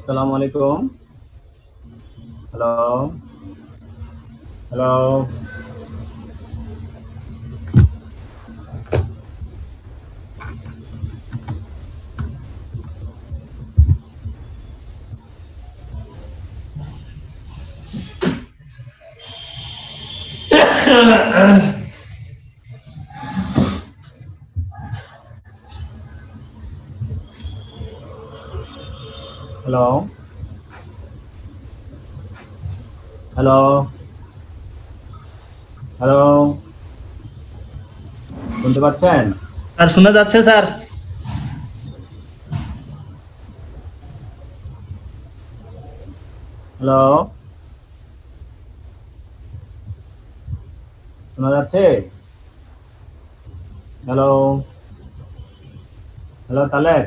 আসসালামু আলাইকুম। Hello, hello, hello, hello, hello, শুনতে পাচ্ছেন? স্যার শোনা যাচ্ছে স্যার? হ্যালো, শোনা যাচ্ছে? হ্যালো, হ্যালো, তালের,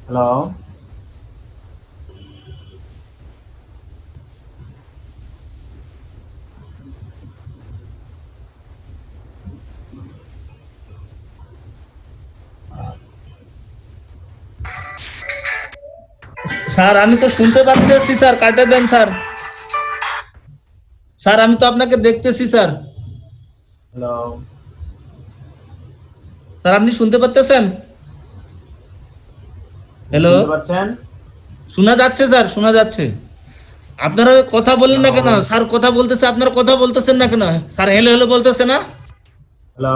হ্যালো, স্যার আমি তো শুনতে পাচ্ছি স্যার, কাটে দেন স্যার। স্যার আমি তো আপনাকে দেখতেছি স্যার। হ্যালো, স্যার আপনি শুনতে পাচ্ছেন? হ্যালো, শুনতে পাচ্ছেন? শোনা যাচ্ছে স্যার, শোনা যাচ্ছে। আপনারা কথা বলেন না হ্যালো, কেন? স্যার কথা বলতেছে, আপনারা কথা বলতেছেন না কেন? স্যার হেলো হেলো বলতেছে না? হ্যালো,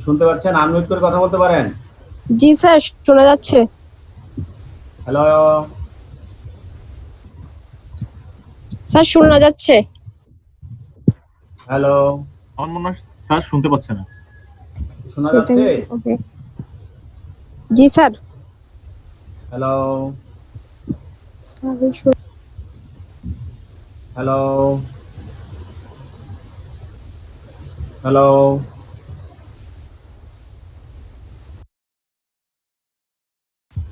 শুনতে পাচ্ছেন? আনমিউট করে কথা বলতে পারেন? জি স্যার, শোনা যাচ্ছে। হ্যালো, স্যার শোনা যাচ্ছে। হ্যালো, আমার মনে হয় স্যার শুনতে পাচ্ছে না। শোনা যাচ্ছে? ওকে। জি sir. Hello, hello, hello,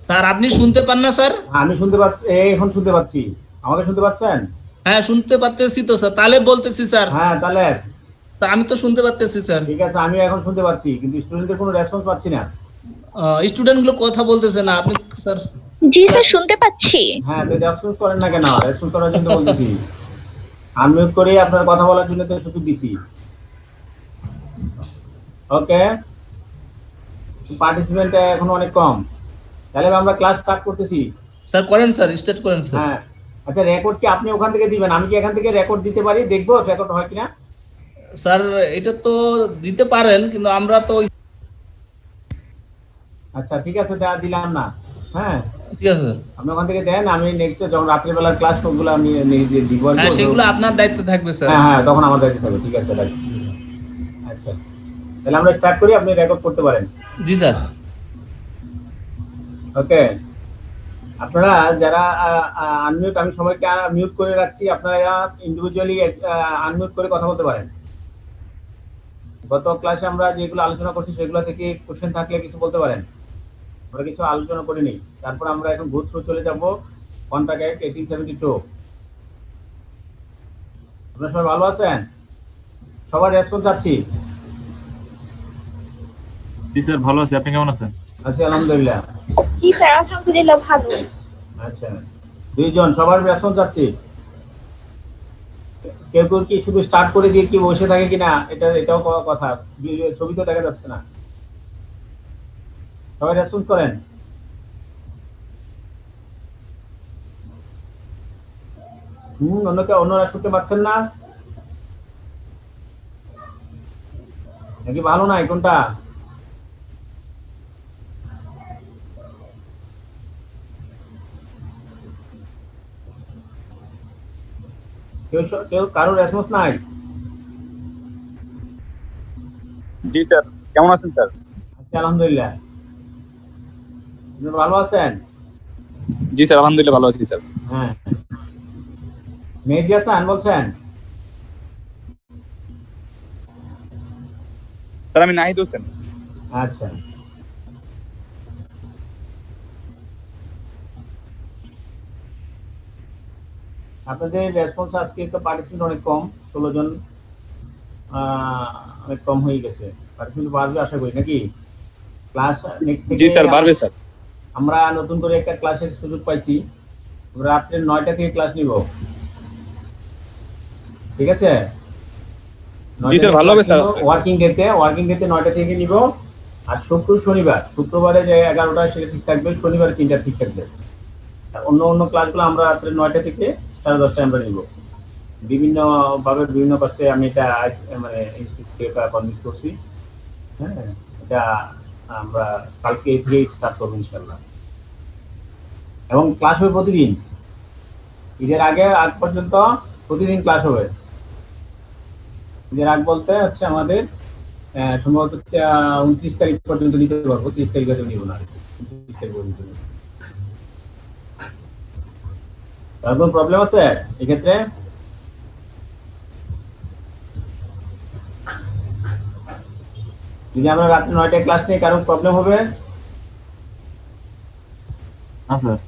sir আপনি শুনতে পান না স্যার? আমি শুনতে পাচ্ছি, এখন শুনতে পাচ্ছি। আমাকে শুনতে পাচ্ছেন? হ্যাঁ শুনতে পাচ্ছি তো স্যার, তাহলে বলতেছি স্যার। হ্যাঁ, তাহলে স্যার আমি তো শুনতে পাচ্ছি স্যার। ঠিক আছে, আমি এখন শুনতে পাচ্ছি, কিন্তু স্টুডেন্টদের কোনো রেসপন্স পাচ্ছি না। স্টুডেন্ট গুলো কথা বলতেছে না, আপনি স্যার। জি স্যার শুনতে পাচ্ছি। হ্যাঁ, তো রেসপন্স করেন না কেন? রেসপন্স করার জন্য বলতেছি। আনমিউট করে আপনার কথা বলার জন্য তো সুযোগ দিছি। ওকে, পার্টিসিপেন্ট এখন অনেক কম। তাহলে আমরা ক্লাস স্টার্ট করতেছি। স্যার করেন স্যার, স্টার্ট করেন স্যার। হ্যাঁ, আচ্ছা, রেকর্ড কি আপনি ওখান থেকে দিবেন? আমি কি এখান থেকে রেকর্ড দিতে পারি? দেখবো রেকর্ড হয় কিনা। স্যার এটা তো দিতে পারেন, কিন্তু আমরা তো আচ্ছা, ঠিক আছে, দিলাম না। হ্যাঁ, ঠিক আছে স্যার। আপনি ওখান থেকে দেন, আমি নেক্সট যখন রাত্রিবেলার ক্লাস গুলো আমি নিজে দিব আর কি। হ্যাঁ সেগুলো আপনার দায়িত্ব থাকবে স্যার। হ্যাঁ হ্যাঁ, তখন আমার দায়িত্ব থাকবে। ঠিক আছে, রাইট। আচ্ছা, তাহলে আমরা স্টার্ট করি, আপনি রেকর্ড করতে পারেন। জি স্যার। ওকে, আপনারা যারা আনমিউট, আমি সবাইকে মিউট করে রাখছি, আপনারা ইন্ডিভিজুয়ালি আনমিউট করে কথা বলতে পারেন। গত ক্লাসে আমরা যেগুলো আলোচনা করছি সেগুলো থেকে কোশ্চেন থাকলে কিছু বলতে পারেন। আমরা কিছু আলোচনা করিনি। তারপর আমরা এখন গো থ্রু চলে যাব কন্ট্রাক্ট অ্যাক্ট 1872। আপনারা সবাই ভালো আছেন? সবার রেসপন্স চাচ্ছি। জি স্যার ভালো আছি, আপনি কেমন আছেন? আছি আলহামদুলিল্লাহ। জি স্যার আলহামদুলিল্লাহ ভালো। আচ্ছা, দুইজন সবার রেসপন্স চাচ্ছি। কেউ কেউ কি শুধু স্টার্ট করে দিয়ে কি বসে থাকে কিনা, এটাও কথা। ছবি তো দেখা যাচ্ছে না। সবাই রেসপন্স করেন। অন্যরা শুনতে পাচ্ছেন না নাকি? ভালো নাই কোনটা? কেউ কেউ কারো রেসপন্স নাই? জি স্যার, কেমন আছেন স্যার? আচ্ছা আলহামদুলিল্লাহ। আপনি ভালো আছেন? জি স্যার আলহামদুলিল্লাহ ভালো আছি স্যার। হ্যাঁ, মেহেদি হাসান বলছেন? স্যার আমি নাহিদ হোসেন। আচ্ছা, আপনাদের রেসপন্স আজকে তো পার্টিসিপেন্ট অনেক কম, 16 জন, অনেক কম হয়ে গেছে। পার্সেন্ট বাড়বে আশা করি নাকি? ক্লাস নেক্সট জি থেকে স্যার, বাড়বে স্যার। আমরা নতুন করে একটা ক্লাসের সুযোগ পাইছি, রাত্রে 9টা থেকে ক্লাস নিব, ঠিক আছে? জি 9টা স্যার, থেকে ভালো ক্লাস হবে স্যার। নিব, ওয়ার্কিং ডেতে 9টা থেকে নিব। আর শনিবার, শুক্রবারে যে 11টা সেটা ঠিক থাকবে, শনিবারে 3টা ঠিক থাকবে। আর অন্য অন্য ক্লাসগুলো আমরা রাত্রে 9টা থেকে 10:30টায় আমরা নিব। বিভিন্ন ভাবে বিভিন্ন কষ্টে আমি এটা মানে কনভিন্স করছি। হ্যাঁ, এটা আমরা কালকে থেকে স্টার্ট করবো ইনশাল্লাহ। এবং ক্লাস হবে প্রতিদিন, ঈদের আগ পর্যন্ত প্রতিদিন ক্লাস হবে। ঈদের আগ বলতে হচ্ছে আমাদের সম্ভবত 29 তারিখ পর্যন্ত নিতে পারবো, 30 তারিখ হয়তো নিব না, 29 তারিখ পর্যন্ত নিব। তার কোনো প্রবলেম আছে এক্ষেত্রে? যদি আমরা রাত্রে 9টায় ক্লাস নিই, কারণ প্রবলেম হবে? না স্যার।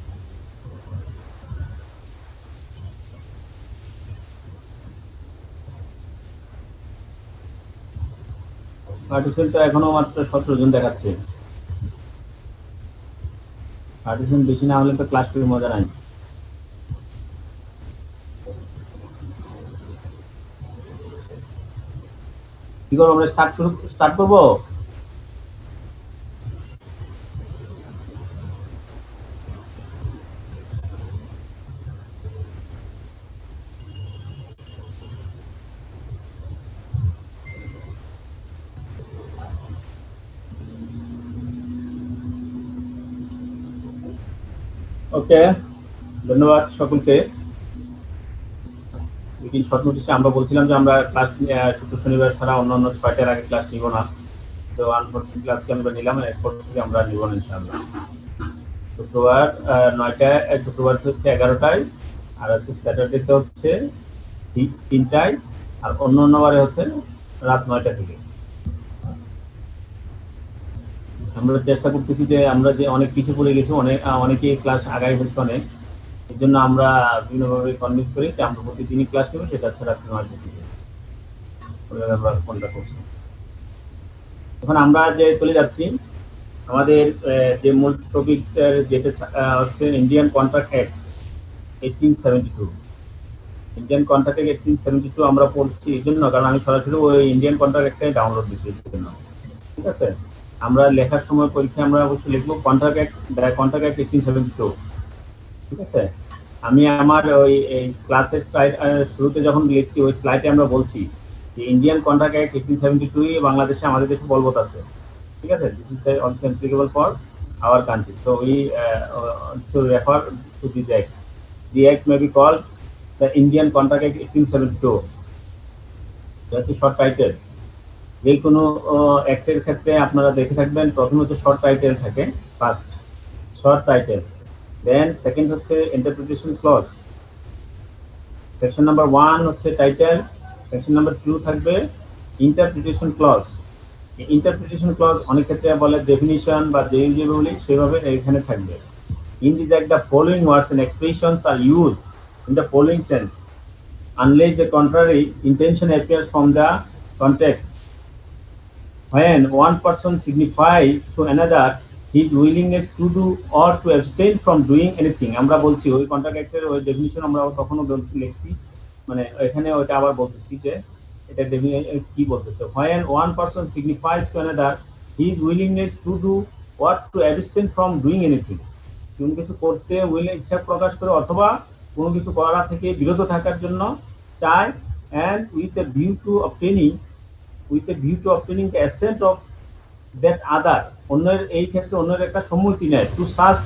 পার্টিসিপেন্ট তো এখনো মাত্র 17 জন দেখাচ্ছে। পার্টিসিপেন্ট বেশি না হলে তো ক্লাস করে মজা নাই। কি করবো আমরা? স্টার্ট করবো? ওকে, ধন্যবাদ সকলকে। লেকিন শর্ট নোটিশে আমরা বলছিলাম যে আমরা ক্লাস শুক্র শনিবার ছাড়া অন্যান্য 6টার আগে ক্লাস নিব না। তো আনফরচুনেটলি ক্লাসকে আমরা নিলাম, এরপর থেকে আমরা নিব না ইনশাআল্লাহ। শুক্রবার 9টায়, শুক্রবার হচ্ছে 11টায়, আর হচ্ছে স্যাটারডেতে হচ্ছে 3টায়, আর অন্য অন্য বারে হচ্ছে রাত 9টা থেকে। আমরা চেষ্টা করতেছি যে আমরা যে অনেক কিছু করে গেছি, অনেকেই ক্লাস আগাই হচ্ছে অনেক, এই জন্য আমরা বিভিন্নভাবে কনভিন্স করি যে আমরা প্রতিদিনই ক্লাস নেব, সেটা হচ্ছে রাত্রি 9টা থেকে। আমরা ফোনটা করছি। এখন আমরা যে চলে যাচ্ছি আমাদের যে মূল টপিক, যেটা হচ্ছে Indian contract act 1872। Indian contract act 1872 আমরা পড়ছি এই জন্য কারণ আমি সরাসরি ওই ইন্ডিয়ান কন্ট্রাক্ট অ্যাক্টটাই ডাউনলোড দিচ্ছি এই জন্য, ঠিক আছে? আমরা লেখার সময় পরীক্ষায় আমরা অবশ্যই লিখবো কন্ট্রাক্ট অ্যাক্ট 1872, ঠিক আছে? আমি আমার ওই ক্লাসের স্লাইড শুরুতে যখন লিখছি ওই স্লাইডে আমরা বলছি যে ইন্ডিয়ান কন্ট্রাক্ট অ্যাক্ট 1872 বাংলাদেশে, আমাদের দেশে বলবৎ আছে, ঠিক আছে? This is also applicable for our country, so we to refer to this act. The act may be called the Indian Contract Act 1872. That's a short title. যে কোনো অ্যাক্টের ক্ষেত্রে আপনারা দেখে থাকবেন প্রথম হচ্ছে শর্ট টাইটেল থাকে, first short title, then second হচ্ছে ইন্টারপ্রিটেশন ক্লজ। সেকশন নাম্বার 1 হচ্ছে টাইটেল, সেকশন নাম্বার 2 থাকবে ইন্টারপ্রিটেশন ক্লজ। ইন্টারপ্রিটেশন ক্লজ অনেক ক্ষেত্রে বলে ডেফিনিশন বা যেভাবে বলি সেভাবে এখানে থাকবে। In this act the following words and expressions are used in the following sense unless the contrary intention appears from the context. When one person signifies to another his willingness to do or to abstain from doing anything, আমরা বলছি ওই contract অ্যাক্টের ওই definition আমরা তখনও লিখছি, মানে এখানে ওইটা আবার বলতেছি যে এটা কি বলতেছে, when one person signifies to another his willingness to do or to abstain from doing anything, কোনো কিছু করতে ইচ্ছা প্রকাশ করে অথবা কোনো কিছু করা থেকে বিরত থাকার জন্য চায়, and with a view to obtaining the assent of that other, অন্যের এই ক্ষেত্রে অন্যের একটা সম্মতি নেয়, two such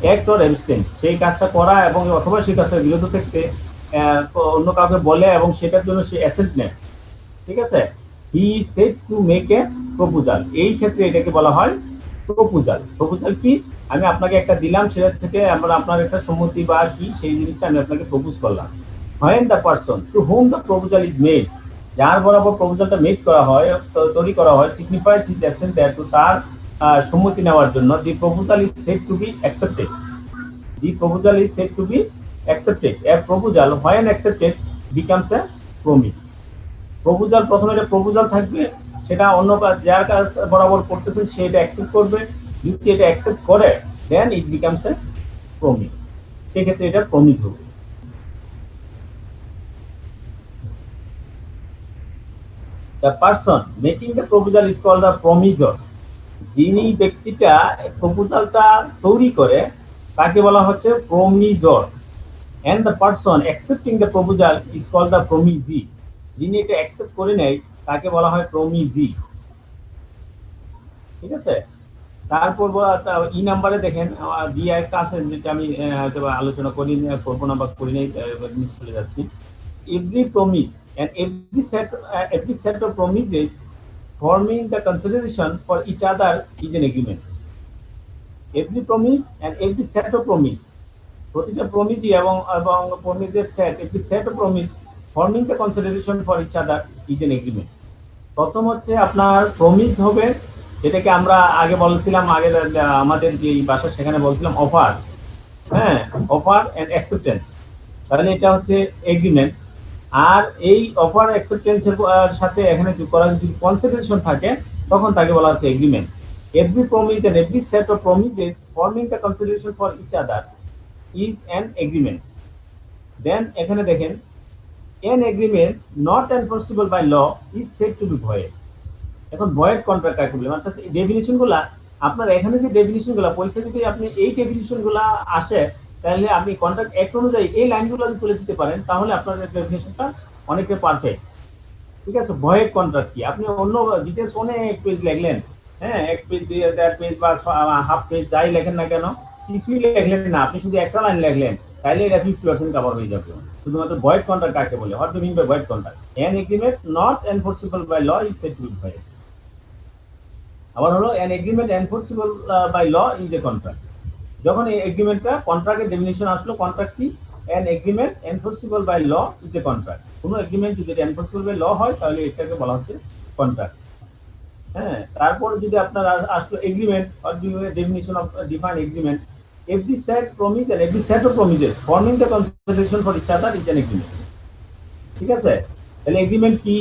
act or abstain, সেই কাজটা করা এবং অথবা সেই কাজটা বিরত থাকতে অন্য কাউকে বলে এবং সেটার জন্য সে অ্যাসেন্ট নেয়, ঠিক আছে? He said to make a proposal, এই ক্ষেত্রে এটাকে বলা হয় প্রপোজাল। প্রপোজাল কি? আমি আপনাকে একটা দিলাম, সেটা থেকে আমরা আপনার একটা সম্মতি বা কি সেই জিনিসটা আমি আপনাকে প্রপোজ করলাম। when the person to whom the proposal is made, যার বরাবর প্রপোজালটা মেক করা হয়, তৈরি করা হয়, signifies his assent thereto, তার সম্মতি নেওয়ার জন্য, the proposal is said to be accepted. The proposal is said to be accepted. A proposal when accepted becomes a promise. Proposal, প্রথমে একটা প্রপোজাল থাকবে, সেটা অন্য যার কাজ বরাবর করতেছেন সে এটা অ্যাকসেপ্ট করবে। যদি এটা অ্যাকসেপ্ট করে দেন ইট বিকামস এ প্রমিস, সেক্ষেত্রে এটা প্রমিস হবে। The person making the proposal is called the promisor. যিনি ব্যক্তিটা প্রপোজালটা তৈরি করে তাকে বলা হচ্ছে প্রমিসর। And the person accepting the proposal is called the promisee. যিনি এটা অ্যাকসেপ্ট করে নেয় তাকে বলা হয় প্রমিসি। ঠিক আছে, তারপর ই নাম্বারে দেখেন বি একটা আছে যেটা আমি হয়তো আলোচনা করি করবো না বা করি নাই, চলে যাচ্ছি। Every promise and every set of promises forming the consideration for each other is an agreement. Every promise and every set of promise, প্রতিটা প্রমিসই এবং এবং প্রমিসের সেট, একটি set of promise forming the consideration for each other is an agreement. প্রথম হচ্ছে আপনার promise হবে, এটাকে আমরা আগে বলছিলাম, আগে আমাদের যে ভাষা সেখানে বলছিলাম অফার। হ্যাঁ, অফার এন্ড অ্যাকসেপ্টেন্স, তাহলে এটা হচ্ছে এগ্রিমেন্ট। আর এই অফার অ্যাকসেপ্টেন্সের সাথে এখানে যোগ করা যদি কনসিডারেশন থাকে তখন তাকে বলা হচ্ছে agreement. Every promise and every set of promises forming the consideration for each other is an agreement. Then এখানে দেখেন an agreement not enforceable by law is said to be void. এখন void contract কাকে বলে, অর্থাৎ ডেফিনিশনগুলো আপনার এখানে যে ডেফিনিশনগুলো পরীক্ষা যদি আপনি এই ডেফিনিশনগুলো আসে তাহলে আপনি কন্ট্রাক্ট অ্যাক্ট অনুযায়ী এই লাইনগুলো যদি তুলে দিতে পারেন তাহলে আপনার ডেফিনিশনটা অনেকটা পারফেক্ট। ঠিক আছে, ভয়েড কন্ট্রাক্ট কি, আপনি অন্য ডিটেলস অনেক পেজ লিখলেন, হ্যাঁ, এক পেজ দিয়ে 1.5 পেজ বা হাফ পেজ যাই লেখেন না কেন, কিছুই লিখলেন না, আপনি শুধু একটা লাইন লিখলেন, তাহলে এটা 50% কভার হয়ে যাবে। শুধুমাত্র ভয়েড কন্ট্রাক্ট কাকে বলে, what do mean by void contract? An agreement not enforceable by law is said to be void. আবার হলো an agreement enforceable by law is a contract. যখন এই এগ্রিমেন্টটা কন্ট্রাক্টের ডেফিনিশন আসলো, কন্ট্রাক্ট কি? An agreement enforceable by law is a contract. কোনো agreement যদি এনফোর্সেবল বাই ল হয় তাহলে এটাকে বলা হচ্ছে কন্ট্রাক্ট। হ্যাঁ, তারপর যদি আপনার আসলো agreement or definition of define agreement, every set promise and every set of promises forming the consideration for each other is an agreement. ঠিক আছে, তাহলে এগ্রিমেন্ট কি,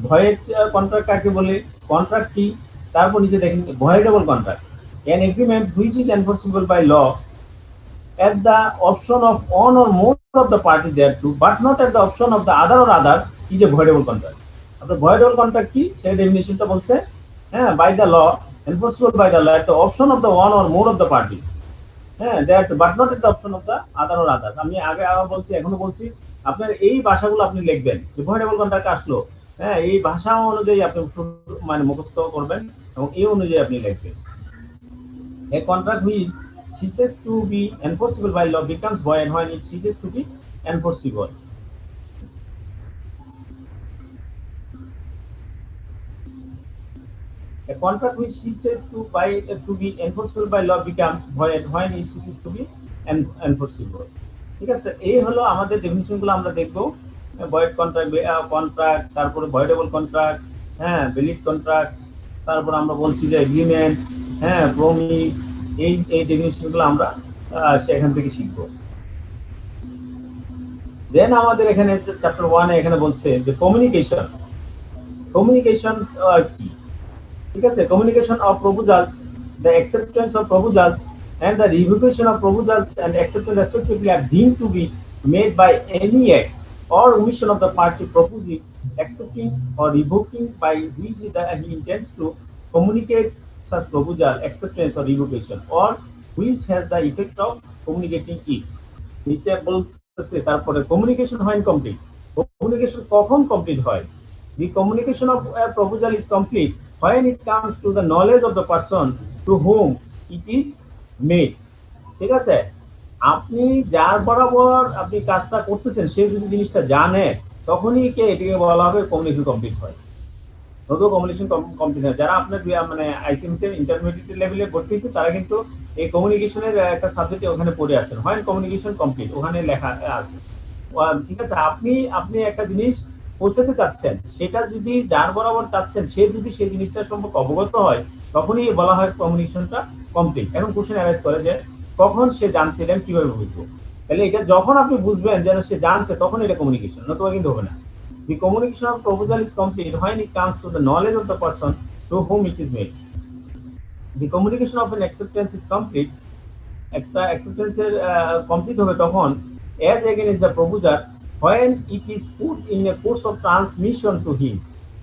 ভয়েড কন্ট্রাক্ট কাকে বলে, কন্ট্রাক্ট কি, তারপর নিচে দেখেন ভয়েডেবল contract, an agreement which is enforceable by law at the option of one or more of the parties thereto but not at the option of the other or others is a voidable contract. আপনার ভয়েডেবল contract কি সেই ডেফিনিশনটা বলছে, হ্যাঁ, by the law, enforceable by the law at the option of the one or more of the parties, হ্যাঁ, that but not at the option of the other or others. আমি আগে বলছি এখনো বলছি, আপনার এই ভাষাগুলো আপনি লিখবেন, ভয়েডেবল কন্ট্রাক্ট আসলো, হ্যাঁ, এই ভাষা অনুযায়ী আপনি মানে মুখস্থ করবেন এবং এই অনুযায়ী আপনি লিখবেন। A contract which ceases to be enforceable by law becomes void when it ceases to be enforceable. A contract which ceases to be enforceable by law becomes void when it ceases to be enforceable. ঠিক আছে, এই হলো আমাদের ডেফিনিশনগুলো আমরা দেখবো। Void contract, contract, তারপরে ভয়েডেবল contract, হ্যাঁ, valid contract, তারপর আমরা বলছি যে এগ্রিমেন্ট, হ্যাঁ, প্রমিস, এই ডেফিনিশনগুলো আমরা এখান থেকে শিখবো। দেন আমাদের এখানে চ্যাপ্টার 1 এখানে বলছে যে কমিউনিকেশন কি, ঠিক আছে, communication of proposals, the acceptance of proposals and the revocation of proposals and acceptance respectively are deemed to be made by any act or omission of the party proposing, accepting or revoking by which he intends to communicate such proposal, acceptance or revocation, or which has the effect of communicating it. নিচে বলতেছে তারপরে communication হয় complete. Communication কখন complete হয়? The communication of a proposal is complete when it comes to the knowledge of the person to whom it is made. ঠিক আছে, আপনি যার বরাবর আপনি কাজটা করতেছেন সে যদি জিনিসটা জানে তখনই এটাকে বলা হবে কমিউনিকেশন কমপ্লিট হয়। নতুন কমিউনিকেশন কমপ্লিট হয়, যারা আপনার মানে আইসিএমতে ইন্টারমিডিয়েট লেভেলে ভর্তি হচ্ছে তারা কিন্তু এই কমিউনিকেশনের একটা সাবজেক্টে ওখানে পড়ে আসেন, হয় কমিউনিকেশন কমপ্লিট ওখানে লেখা আছে। ঠিক আছে, আপনি একটা জিনিস পৌঁছাতে চাচ্ছেন, সেটা যদি যার বরাবর চাচ্ছেন সে যদি সেই জিনিসটার সম্পর্কে অবগত হয় তখনই বলা হয় কমিউনিকেশনটা কমপ্লিট। এখন কোশ্চেন অ্যারাইজ করে যে কখন সে জানছে, এটা কিভাবে বুঝবো? তাহলে এটা যখন আপনি বুঝবেন যে সে জানছে তখন এটা কমিউনিকেশন, নতুবা কিন্তু হবে না। The communication of proposal is complete when it comes to the knowledge of the person to whom it is made. The communication of an acceptance is complete. একটা acceptance complete হবে তখন as against the proposer when it is put in a course of transmission to him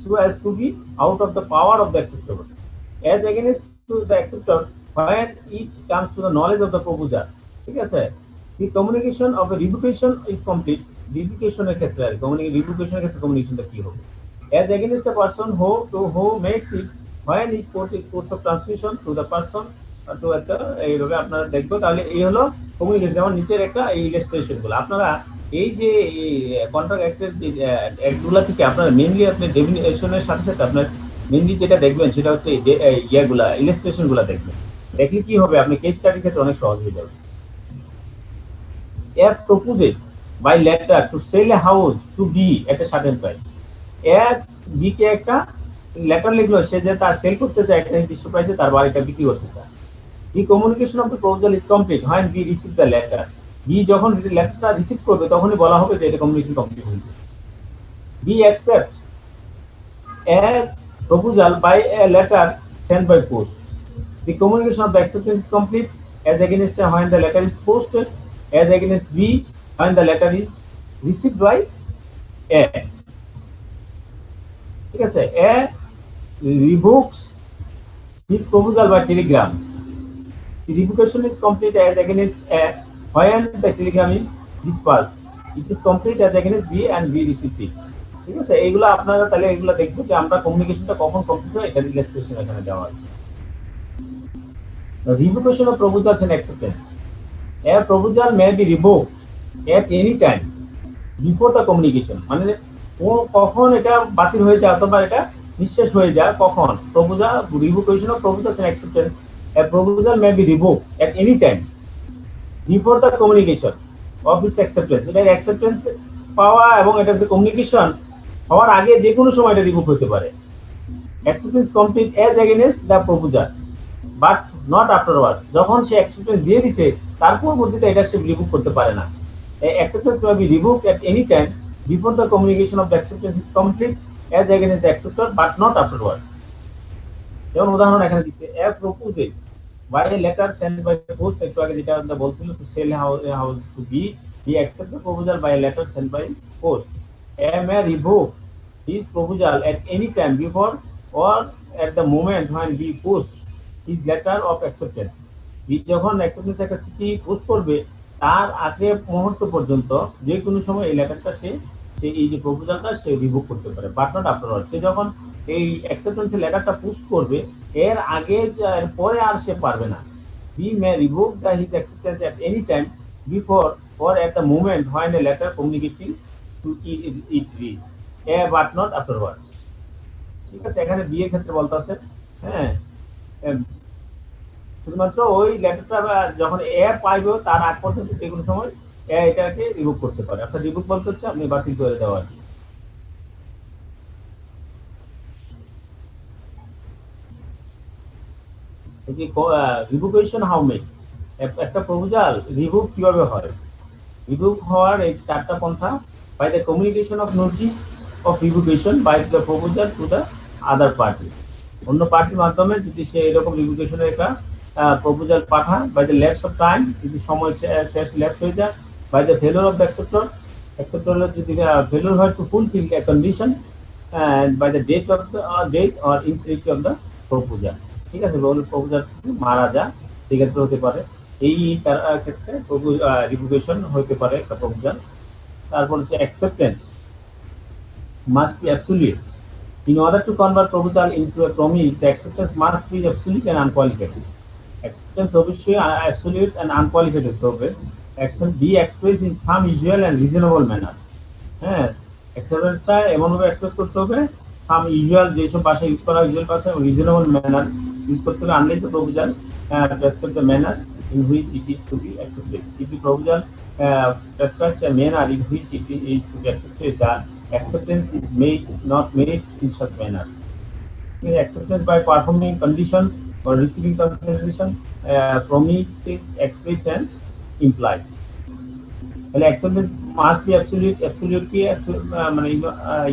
so as to be out of the power of the acceptor. As against to the acceptor when it comes to the knowledge of the proposer. ঠিক আছে? The communication of a revocation is complete. Revocation এর ক্ষেত্রে revocation এর ক্ষেত্রে communication টা কি হবে? As against the person who makes it when it put its course of transmission to the person তো একটা এইভাবে আপনারা দেখবো তাহলে এই হলো কমিউনিকেশন। যেমন নিচের একটা ইলাস্ট্রেশন গুলো আপনারা এই যে কন্ট্রাক্ট অ্যাক্টের যে অ্যাক্টগুলো থেকে আপনারা মেইনলি আপনি ডেফিনিশনের সাথে সাথে আপনার মেইনলি যেটা দেখবেন সেটা হচ্ছে ইয়াগুলা ইলাস্ট্রেশন গুলা দেখবেন। দেখলে কি হবে আপনি কেস স্টাডির ক্ষেত্রে অনেক সহজ হয়ে যাবে। F proposed by letter to sell a house to B at a certain price. F B কে একটা লেটার লিখলো সে যে তার সেল করতে চায় একটা নির্দিষ্ট প্রাইসে তার বাড়িটা বিক্রি করতে চায়। The communication of the proposal is complete when we receive the letter. B যখন লেটারটা রিসিভ করবে তখনই বলা হবে যে এটা কমিউনিকেশন কমপ্লিট হয়েছে। B accept as proposal by a letter sent by post. The communication of the acceptance is complete as against when the letter is posted, as against B when the letter is received by A. ঠিক আছে? A revokes his proposal by telegram. The revocation is complete as against A when the telegram is dispatched. It is complete as against B and B received it. ঠিক আছে? এইগুলো আপনারা তাহলে এগুলো দেখবো যে আমরা কমিউনিকেশনটা কখন কমপ্লিট হয় এটা ইলাস্ট্রেশন এখানে দেওয়া আছে। The revocation of proposals and acceptance. A proposal may be revoked at any time before the communication. মানে কখন এটা বাতিল হয়ে যায় অথবা এটা নিঃশেষ হয়ে যায় কখন proposal revocation of proposals and acceptance. A proposal may be revoked at any time before the communication of its acceptance. এটার acceptance পাওয়া এবং এটার যে communication হওয়ার আগে যে কোনো সময় এটা রিভোক হতে পারে। Acceptance complete as against the proposal but not afterwards. যখন সে acceptance দিয়ে দিছে তার পরবর্তীতে এটা সে রিভোক করতে পারে না। Acceptance may be revoked at any time before the communication of the acceptance is complete as against the acceptor but not afterwards. যেমন উদাহরণ এখানে দিচ্ছে a proposal by a letter sent by post একটু আগে যেটা আমরা বলছিল to sell a house to B. He accepts the proposal by a letter sent by post. A may revoke his proposal at any time before or at the moment when he posts his letter of acceptance. B যখন acceptance একটা চিঠি post করবে তার আগে মুহূর্ত পর্যন্ত যে কোনো সময় এই লেটারটা সে এই যে প্রপোজালটা সে রিভোক করতে পারে বাট নট আফটারওয়ার্ড। সে যখন এই অ্যাকসেপ্টেন্সের লেটারটা পোস্ট করবে এর আগে পরে আর সে পারবে না। B may revoke the his acceptance at any time before or at the moment when a letter communicating to it reach A but not afterward. ঠিক আছে? এখানে বি এর ক্ষেত্রে বলতে আছে হ্যাঁ শুধুমাত্র ওই লেটারটা যখন এ পাইবে তার আগ পর্যন্ত যে কোনো সময় এটাকে রিভোক করতে পারে। অর্থাৎ রিভোক বলতে হচ্ছে আপনি বাতিল করে দেওয়া আর কি। রিভোকেশন হাউ মেড একটা প্রপোজাল রিভোক কিভাবে হয়? রিভোক হওয়ার এই চারটা পন্থা by the communication of notice of revocation by the proposal to the other party. অন্য পার্টির মাধ্যমে যদি সে এরকম রিভোকেশনের একটা প্রপোজাল পাঠায় by the lapse of time যদি সময় শেষ ল্যাপস হয়ে যায় by the failure of the acceptor যদি ফেলোর হয় to fulfil a condition and by the date or infinity of the proposal. ঠিক আছে? প্রপোজাল মারা যায় সেক্ষেত্রে হতে পারে এই ক্ষেত্রে রিভোকেশন হতে পারে একটা প্রপোজাল। তারপর হচ্ছে acceptance must be absolute. In order to convert proposal into a promise, the acceptance must be absolute and unqualified. Acceptance অবশ্যই absolute and unqualified হতে হবে। Acceptance be expressed in some usual and reasonable manner. হ্যাঁ, অ্যাকসেপ্টেন্সটা এমনভাবে express করতে হবে সাম usual যেসব ভাষা use করা ইউজুয়াল ভাষা এবং রিজনেবল ম্যানার ইউজ করতে হবে unless the proposal respect the manner in which it is to be accepted. If the proposal prescribes a manner in which it is to be accepted, the acceptance is not made in such manner. Acceptance by performing conditions or receiving consideration, promise is expressed and implied. তাহলে acceptance must be absolute কি মানে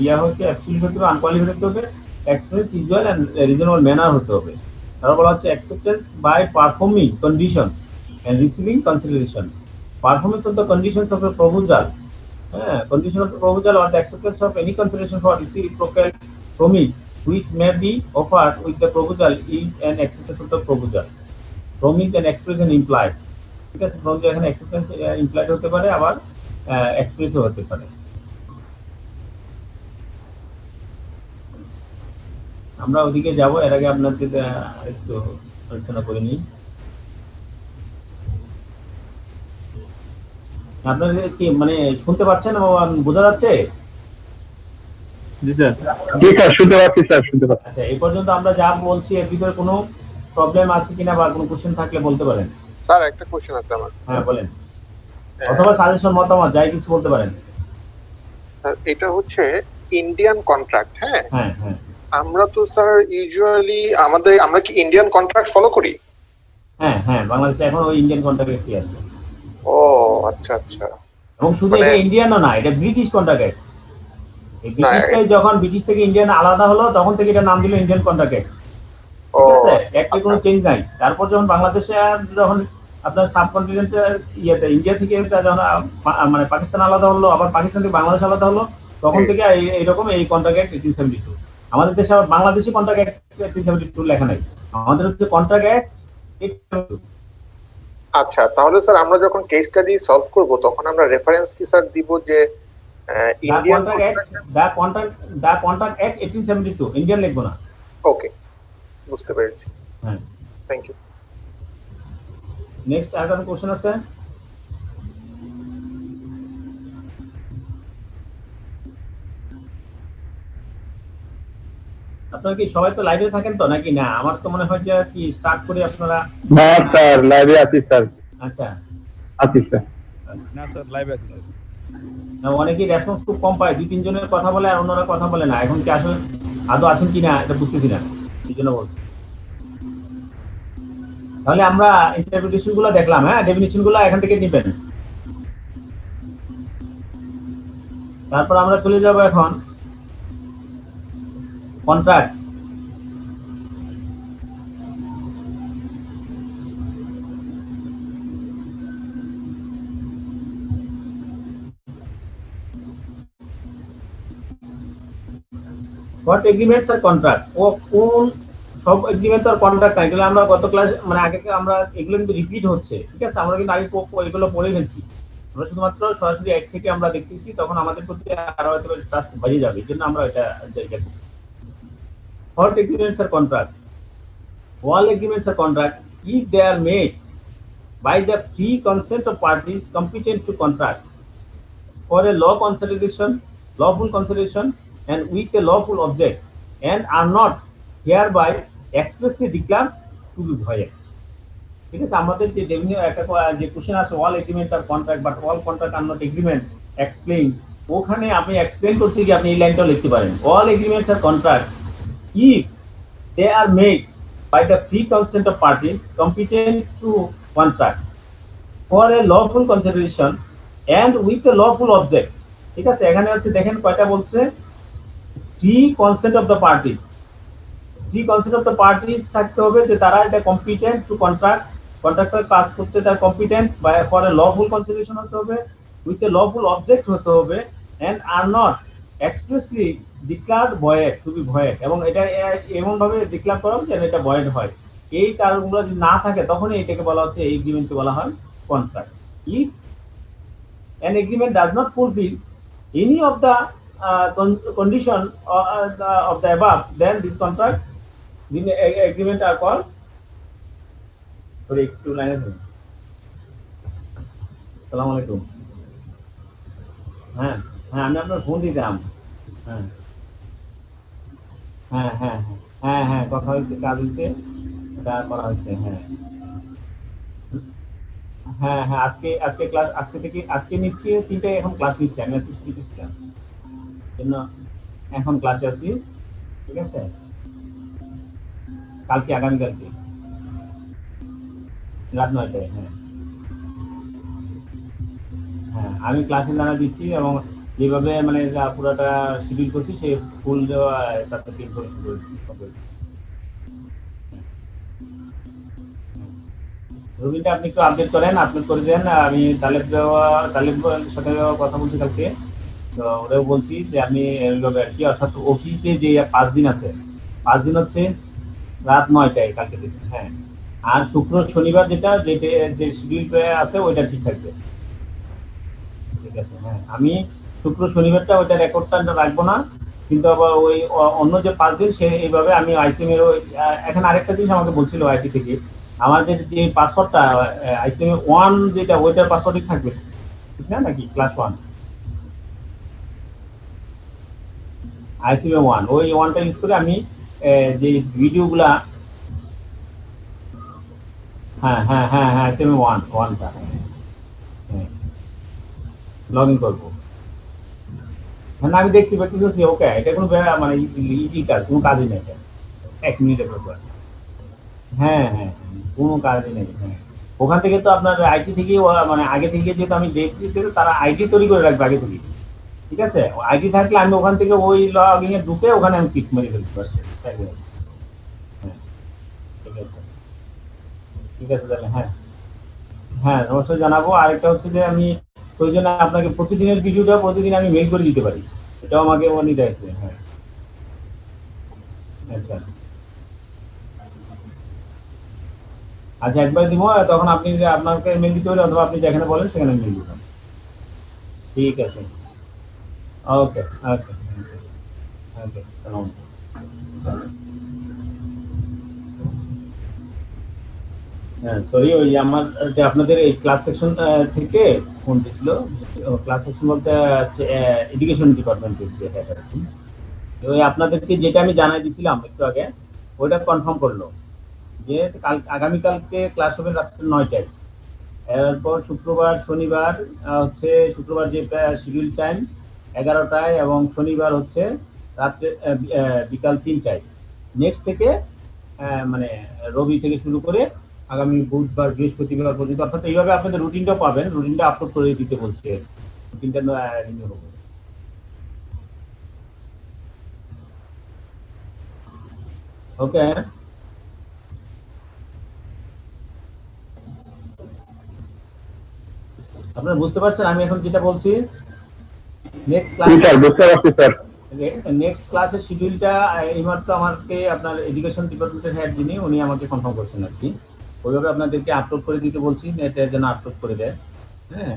ইয়া হচ্ছে absolute হতে হবে, unqualified হতে হবে, experience usual and reasonable manner হতে হবে। তারপর বলা হচ্ছে acceptance by performing condition and receiving consideration. Performance of the conditions of the proposal, হ্যাঁ, condition of the proposal or the acceptance of any consideration for reciprocal promise which may be offered with the proposal is an acceptance of the proposal. Promise and expression implied, ঠিক আছে, promise এখানে acceptance implied হতে পারে, আবার express হতে পারে। আমরা ওদিকে যাব, এর আগে আপনাদের একটু আলোচনা করে নিই। আপনারা কি মানে শুনতে পাচ্ছেন এবং বোঝা যাচ্ছে? জি স্যার। জি স্যার, শুনতে পাচ্ছি স্যার, শুনতে পাচ্ছি। আচ্ছা, এই পর্যন্ত আমরা যা বলছি এর ভিতরে কোনো প্রবলেম আছে কিনা বা কোনো কোশ্চেন থাকলে বলতে পারেন। স্যার একটা কোশ্চেন আছে আমার। হ্যাঁ বলেন, অথবা সাজেশন, মতামত, যাই কিছু বলতে পারেন। স্যার এটা হচ্ছে ইন্ডিয়ান কন্ট্রাক্ট। হ্যাঁ হ্যাঁ হ্যাঁ আমরা তো স্যার ইউজুয়ালি আমরা কি ইন্ডিয়ান কন্ট্রাক্ট ফলো করি? হ্যাঁ হ্যাঁ বাংলাদেশে এখন ওই ইন্ডিয়ান কন্ট্রাক্ট কি আছে। ও আচ্ছা আচ্ছা। এবং শুধু মানে- এটা ইন্ডিয়ানও না, এটা ব্রিটিশ কন্ট্রাক্ট। এই না, ব্রিটিশটাই যখন ব্রিটিশ থেকে ইন্ডিয়ান আলাদা হলো তখন থেকে এটা নাম দিল ইন্ডিয়ান কন্ট্রাক্ট। ও ঠিক আছে, একটা কোনো আচ্ছা। চেঞ্জ নাই। তারপর যখন বাংলাদেশে যখন আপনার সাবকন্টিনেন্টের ইয়েতে ইন্ডিয়া থেকে যখন মানে পাকিস্তান আলাদা হলো, আবার পাকিস্তান থেকে বাংলাদেশ আলাদা হলো, তখন জি। থেকে এইরকম এই কন্ট্রাক্ট 1872। আমাদের দেশে আবার বাংলাদেশি কন্ট্রাক্ট 1872 লেখা নাই, আমাদের হচ্ছে কন্ট্রাক্ট 1872। আচ্ছা, তাহলে স্যার আমরা যখন কেস স্টাডি সলভ করব তখন আমরা রেফারেন্স কি স্যার দিব যে ইন্ডিয়ান দা কন্ট্রাক্ট অ্যাক্ট 1872, ইন্ডিয়ান লিখবো না। ওকে, বুঝতে পেরেছি। হ্যাঁ, থ্যাংক ইউ। নেক্সট আর কোনো কোশ্চেন আছে? আপনারা কি সবাই তো লাইভে থাকেন তো নাকি না? আমার তো মনে হয় যে কি স্টার্ট করে আপনারা। না স্যার, লাইভে আছি স্যার। আচ্ছা, আছি স্যার। না স্যার, লাইভে আছি স্যার। না, অনেকেই রেসপন্স খুব কম পায়, 2-3 জনের কথা বলে আর অন্যরা কথা বলে না। এখন কি আসলে আদৌ আছেন কিনা এটা বুঝতেছি না, এই জন্য বলছি। তাহলে আমরা ইন্টারপ্রিটেশন গুলো দেখলাম, হ্যাঁ, ডেফিনিশন গুলো এখান থেকে নেবেন। তারপর আমরা চলে যাব এখন contract. What agreements are contract, ও কোন সব এগ্রিমেন্ট আর কন্ট্রাক্ট নাই, এগুলো আমরা গত ক্লাস মানে আগে আমরা এগুলো কিন্তু রিপিট হচ্ছে, ঠিক আছে, আমরা কিন্তু আগে এগুলো পড়ে ফেলছি। আমরা শুধুমাত্র সরাসরি এক থেকে আমরা দেখতেছি, তখন আমাদের প্রতি আরো হয়তো ট্রাস্ট বেড়ে যাবে, এই জন্য আমরা এটা দেখি। What agreements are contract, all agreements or contract if they are made by the free consent of parties competent to contract for a lawful consideration and with a lawful object and are not hereby expressly declared to be void. ঠিক আছে, আমাদের যে একটা যে question আছে all agreement are contract but all contract are not agreement explain, ওখানে আপনি explain করতে গিয়ে আপনি এই লাইনটাও লিখতে পারেন, all agreements are contract if they are made by the free consent of parties competent to contract for a lawful consideration and with a lawful object। ঠিক আছে, এখানে হচ্ছে দেখেন কয়টা বলছে, free consent of the parties, free consent of the parties থাকতে হবে যে তারা এটা competent to contract, কন্ট্রাক্টর কাজ করতে তার competent by for a lawful consideration হতে হবে, with a lawful object হতে হবে, and are not expressly declared void to be void, এবং এটা এমন ভাবে ডিক্লেয়ার করা হবে যেন এটা void হয়। এই কারণগুলো যদি না থাকে তখনই এটাকে বলা হচ্ছে, এই এগ্রিমেন্টকে বলা হয় contract. if an agreement does not fulfill any of the condition of the above, then this contract agreement are called, sorry একটু লাইনে থাকুন। আসসালামু আলাইকুম। হ্যাঁ হ্যাঁ, আমি আপনার ফোন দিতাম। হ্যাঁ হ্যাঁ হ্যাঁ হ্যাঁ হ্যাঁ, কথা হয়েছে, কাজ হয়েছে, এটা করা হয়েছে। হ্যাঁ হ্যাঁ হ্যাঁ, আজকে ক্লাস, আজকে নিচ্ছি 3টায়, এখন ক্লাস নিচ্ছি, আমি আজকে ছুটি ছিলাম জন্য এখন ক্লাসে আছি। ঠিক আছে, কালকে আগামীকালকে রাত 9টায়। হ্যাঁ হ্যাঁ, আমি ক্লাসে জানা দিচ্ছি এবং যেভাবে মানে পুরোটা শিডিউল করছি সেই ফুল দেওয়া তাতে তিন করে শুরু করেছি। রবিনটা আপনি একটু আপডেট করেন, আপলোড করে দেন। আমি তালেবের সাথে কথা বলছি কালকে, তো ওরাও বলছি যে আমি এইভাবে আর কি, অর্থাৎ অফিসে যে 5 দিন আছে, 5 দিন হচ্ছে রাত 9টায় কালকে থেকে। হ্যাঁ, আর শুক্র শনিবার যেটা যেটা যে শিডিউল আছে ওইটা ঠিক থাকবে। ঠিক আছে, হ্যাঁ, আমি শুক্র শনিবারটা ওইটা রেকর্ডটা রাখবো না, কিন্তু আবার ওই অন্য যে 5 দিন সে এইভাবে আমি আইসিএম এর এখানে আরেকটা জিনিস আমাকে বলছিল আইটি থেকে, আমাদের যে পাসওয়ার্ডটা আইসিএম 1 যেটা ওইটার পাসওয়ার্ডই থাকবে, ঠিক না নাকি? ক্লাস 1 আইসিএম 1 ওই 1টা ইউজ করে আমি যে ভিডিওগুলা, হ্যাঁ হ্যাঁ হ্যাঁ হ্যাঁ আইসিএম 1টা লগ ইন করবো। হ্যাঁ, আমি দেখছি প্র্যাকটিস করছি, ওকে, এটা কোনো মানে ইজি কাজ, কোনো কাজই নেই এটা, 1 মিনিটের ব্যাপার। হ্যাঁ হ্যাঁ হ্যাঁ, কোনো কাজই নেই। হ্যাঁ, ওখান থেকে তো আপনার আইটি থেকে মানে আগে থেকে যেহেতু আমি দেখছি তারা আইডি তৈরি করে রাখবে আগে থেকে, ঠিক আছে? আইডি থাকলে আমি ওখান থেকে ওই লগ ইনে ঢুকে ওখানে আমি ক্লিক মেরে ফেলতে পারছি। হ্যাঁ, ঠিক আছে, ঠিক আছে তাহলে। হ্যাঁ হ্যাঁ, অবশ্যই জানাবো। আরেকটা হচ্ছে যে আমি প্রয়োজনে আপনাকে প্রতিদিনের ভিডিওটা প্রতিদিন আমি মেল করে দিতে পারি, এটাও আমাকে নিতে আছে। হ্যাঁ, আচ্ছা আচ্ছা, একবার দিব, তখন আপনি যে আপনাকে মেল দিতে পারেন, অথবা আপনি যেখানে বলেন সেখানে মেল দিবেন। ঠিক আছে, ওকে ওকে ওকে, হ্যাঁ সরি, ওই যে আমার যে আপনাদের এই ক্লাস সেকশন থেকে ফোন দিছিল, ক্লাস সেকশন বলতে এডুকেশন ডিপার্টমেন্ট থেকে। ওই আপনাদেরকে যেটা আমি জানাই দিছিলাম একটু আগে, ওইটা কনফার্ম করলো যে আগামীকালকে ক্লাস হবে রাত্রে 9টায়। এরপর শুক্রবার শনিবার হচ্ছে শুক্রবার যে শিডিউল টাইম 11টায়, এবং শনিবার হচ্ছে রাত্রে বিকাল 3টায়। নেক্সট থেকে মানে রবি থেকে শুরু করে আগামী বুধবার বৃহস্পতিবার পর্যন্ত, অর্থাৎ এইভাবে আপনাদের রুটিনটা পাবেন, রুটিনটা আপলোড করে দিতে বলছে, রুটিনটা রিনিউ হবে। ওকে, আপনারা বুঝতে পারছেন আমি এখন যেটা বলছি? নেক্সট ক্লাস, স্যার বুঝতে পারছি স্যার। নেক্সট ক্লাসের শিডিউলটা এইমাত্র আমাকে আপনার এডুকেশন ডিপার্টমেন্টের হেড যিনি উনি আমাকে কনফার্ম করছেন আর কি, ওইভাবে আপনাদেরকে আপলোড করে দিতে বলছি, নেটের জন্য আপলোড করে দেয়। হ্যাঁ,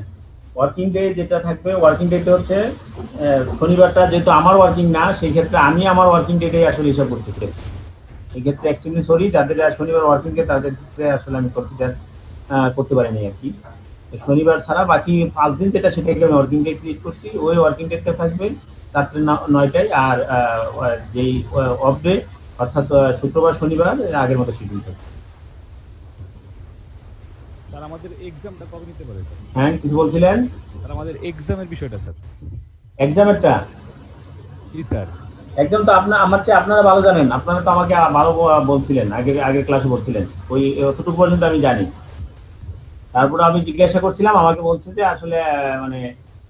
ওয়ার্কিং ডে যেটা থাকবে, ওয়ার্কিং ডেটা হচ্ছে শনিবারটা যেহেতু আমার ওয়ার্কিং না, সেই ক্ষেত্রে আমি আমার ওয়ার্কিং ডেটাই আসলে হিসাব করতে চাই। এই ক্ষেত্রে এক্সট্রিমলি সরি, যাদের শনিবার ওয়ার্কিং ডে তাদের ক্ষেত্রে আসলে আমি কনসিডার করতে পারিনি আর কি। শনিবার ছাড়া বাকি 5 দিন যেটা, সেটাকে আমি ওয়ার্কিং ডে ক্রিয়েট করছি, ওই ওয়ার্কিং ডেটটা থাকবে রাত্রে 9টায়। আর যেই অফ ডে অর্থাৎ শুক্রবার শনিবার আগের মতো শিডিউল থাকবে। স্যার আমাদের এক্সামটা কবে নিতে পারে স্যার? হ্যাঁ, কিছু বলছিলেন? স্যার আমাদের এক্সামের বিষয়টা স্যার। এক্সামেরটা? জি স্যার। একদম তো আমার চেয়ে আপনারা ভালো জানেন, আপনারা তো আমাকে ভালো বলছিলেন, আগে ক্লাসে বলছিলেন, ওই অতটুকু পর্যন্ত আমি জানি। তারপরে আমি জিজ্ঞাসা করছিলাম, আমাকে বলছে যে আসলে মানে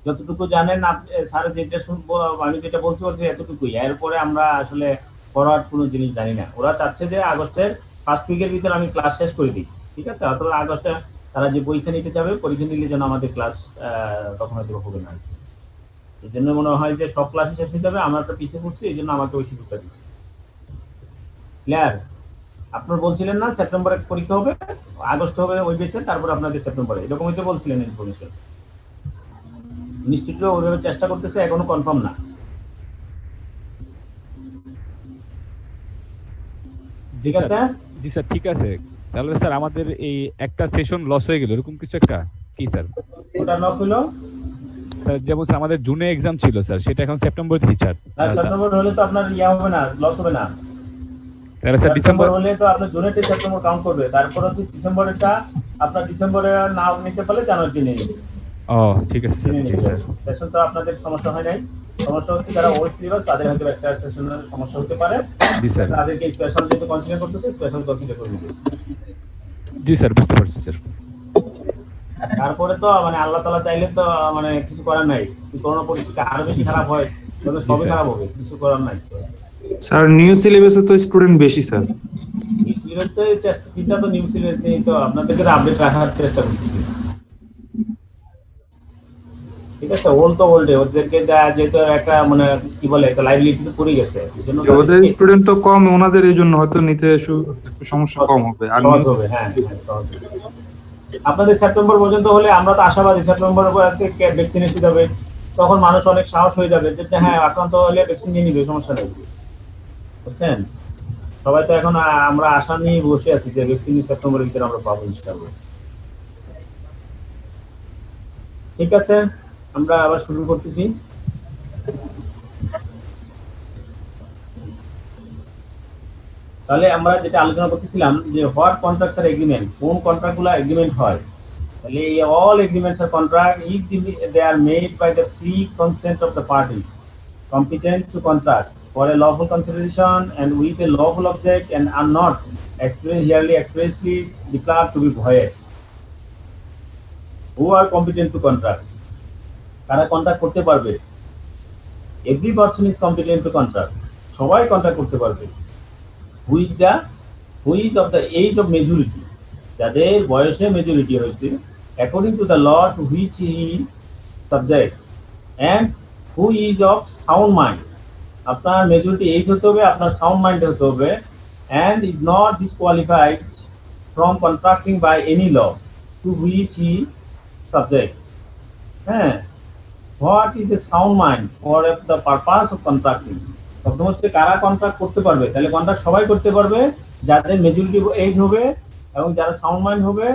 যতটুকু জানেন আপনি স্যার, যেটা শুনবো আমি যেটা বলছি এতটুকুই, এরপরে আমরা আসলে ফরওয়ার্ড কোনো জিনিস জানি না। ওরা চাচ্ছে যে আগস্টের ফার্স্ট উইকের ভিতরে আমি ক্লাস শেষ করে দিই, ঠিক আছে? অথবা আগস্টে তারা যে পরীক্ষা নিতে যাবে, পরীক্ষা নিলে যেন আমাদের ক্লাস তখন হয়তো হবে না। এই জন্য মনে হয় যে সব ক্লাসে শেষ হয়ে যাবে, আমরা তো পিছিয়ে পড়ছি, এই জন্য আমাকে ওই সুযোগটা দিচ্ছে। ক্লিয়ার? আপনার বলছিলেন না সেপ্টেম্বরে পরীক্ষা হবে, আগস্ট হবে ওই বেচে, তারপর আপনাদের সেপ্টেম্বরে, এরকমই তো বলছিলেন ইনফরমেশন। নিশ্চিত ওইভাবে চেষ্টা করতেছে, এখনো কনফার্ম না। ঠিক আছে? জি স্যার, ঠিক আছে। তাহলে স্যার আমাদের এই একটা সেশন লস হয়ে গেল, এরকম কিছু একটা কি স্যার? ওটা লস হলো স্যার যেমন স্যার আমাদের জুনে এক্সাম ছিল স্যার, সেটা এখন সেপ্টেম্বরে দিচ্ছি স্যার। সেপ্টেম্বর হলে তো আপনার ইয়া হবে না, লস হবে না। তাহলে স্যার ডিসেম্বর হলে তো আপনার জুনেতে সেপ্টেম্বর কাউন্ট করবে, তারপর হচ্ছে ডিসেম্বরেরটা আপনার ডিসেম্বরে নাও নিতে পারলে জানুয়ারিতে নিয়ে নেবে। ও ঠিক আছে স্যার। জি স্যার। সেশন তো আপনাদের সমস্যা হয় নাই, সমস্যা হচ্ছে যারা ওয়েট সিলেবাস তাদের হয়তো একটা সেশনের সমস্যা হতে পারে। জি স্যার। তাদেরকে স্পেশাল যেহেতু কনসিডার করতেছে, স্পেশাল কনসিডার করে দিতে। জি স্যার, বুঝতে পারছি স্যার। তারপরে তো মানে আল্লাহ তাআলা চাইলে তো মানে কিছু করার নাই। করোনা পরিস্থিতি আরো বেশি খারাপ হয়, তাহলে জি সবই স্যার। খারাপ হবে, কিছু করার নাই। স্যার নিউ সিলেবাসে তো স্টুডেন্ট বেশি স্যার। নিউ সিলেবাসে চিন্তা তো নিউ সিলেবাস নিয়ে তো আপনাদেরকে আপডেট রাখার চেষ্টা করতেছি। ঠিক আছে, ওল্ড তো ওল্ডে, ওদেরকে যেহেতু একটা মানে কি বলে একটা লাইবিলিটি তো পড়ে গেছে, এই জন্য ওদের তাদেরকে স্টুডেন্ট তো কম, ওনাদের এই জন্য হয়তো নিতে একটু সমস্যা সহজ কম হবে। আর সহজ হবে। হ্যাঁ হ্যাঁ, সহজ হবে। আপনাদের সেপ্টেম্বর পর্যন্ত হলে আমরা তো আশাবাদী সেপ্টেম্বর থেকে ভ্যাকসিন এসে যাবে, তখন মানুষ অনেক সাহস হয়ে যাবে যে হ্যাঁ আক্রান্ত হলে ভ্যাকসিন নিয়ে নিবে, সমস্যা নেই। বুঝছেন, সবাই তো এখন আমরা আশা নিয়ে বসে আছি যে ভ্যাকসিন সেপ্টেম্বরের ভিতরে আমরা পাবো ইনশাআল্লাহ। ঠিক আছে, আমরা আবার শুরু করতেছি। তাহলে আমরা যেটা আলোচনা করতেছিলাম যে হোয়াট কন্ট্রাক্টস আর এগ্রিমেন্ট, কোন কন্ট্রাক্টগুলো এগ্রিমেন্ট হয়। তাহলে এই all agreements are contract if they are made by the free consent of the party competent to contract for a lawful consideration and with a lawful object and are not expressly declared to be void. Who are competent to contract? কারা contract করতে পারবে? Every person is competent to contract, সবাই contract করতে পারবে। Who is of the age of majority, যাদের বয়সে majority হয়েছে, according to the law to which he is subject, and who is of sound mind, আপনার majority age হতে হবে, আপনার সাউন্ড মাইন্ড হতে হবে, and is not disqualified from contracting by any law to which he subject. হ্যাঁ, what is a sound mind for the purpose of contracting, প্রথম হচ্ছে কারা কন্ট্রাক্ট করতে পারবে। তাহলে কন্ট্রাক্ট সবাই করতে পারবে যাদের মেজরিটি এজ হবে এবং যারা সাউন্ড মাইন্ড হবে,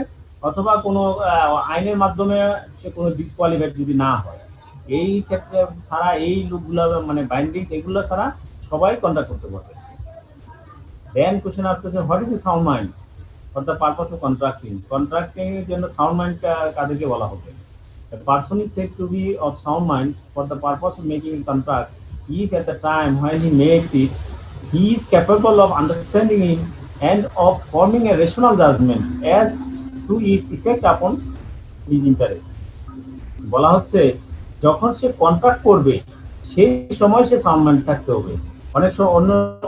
অথবা কোনো আইনের মাধ্যমে সে কোনো ডিসকোয়ালিফাইড যদি না হয়। এই ক্ষেত্রে ছাড়া এই লোকগুলো মানে বাইন্ডিং এগুলো ছাড়া সবাই কন্ট্রাক্ট করতে পারবে। দেন কোশ্চেন আসতেছে what is sound mind for the purpose of contracting, contracting এর জন্য সাউন্ড মাইন্ড কাদেরকে বলা হবে। A person is said to be of sound mind for the purpose of making a contract if at the time when he makes it he is capable of understanding it and of forming a rational judgment as to its effect upon his interest. বলা হচ্ছে যখন সে contract করবে সেই সময় সে sound mind থাকতে হবে। অনেক সময়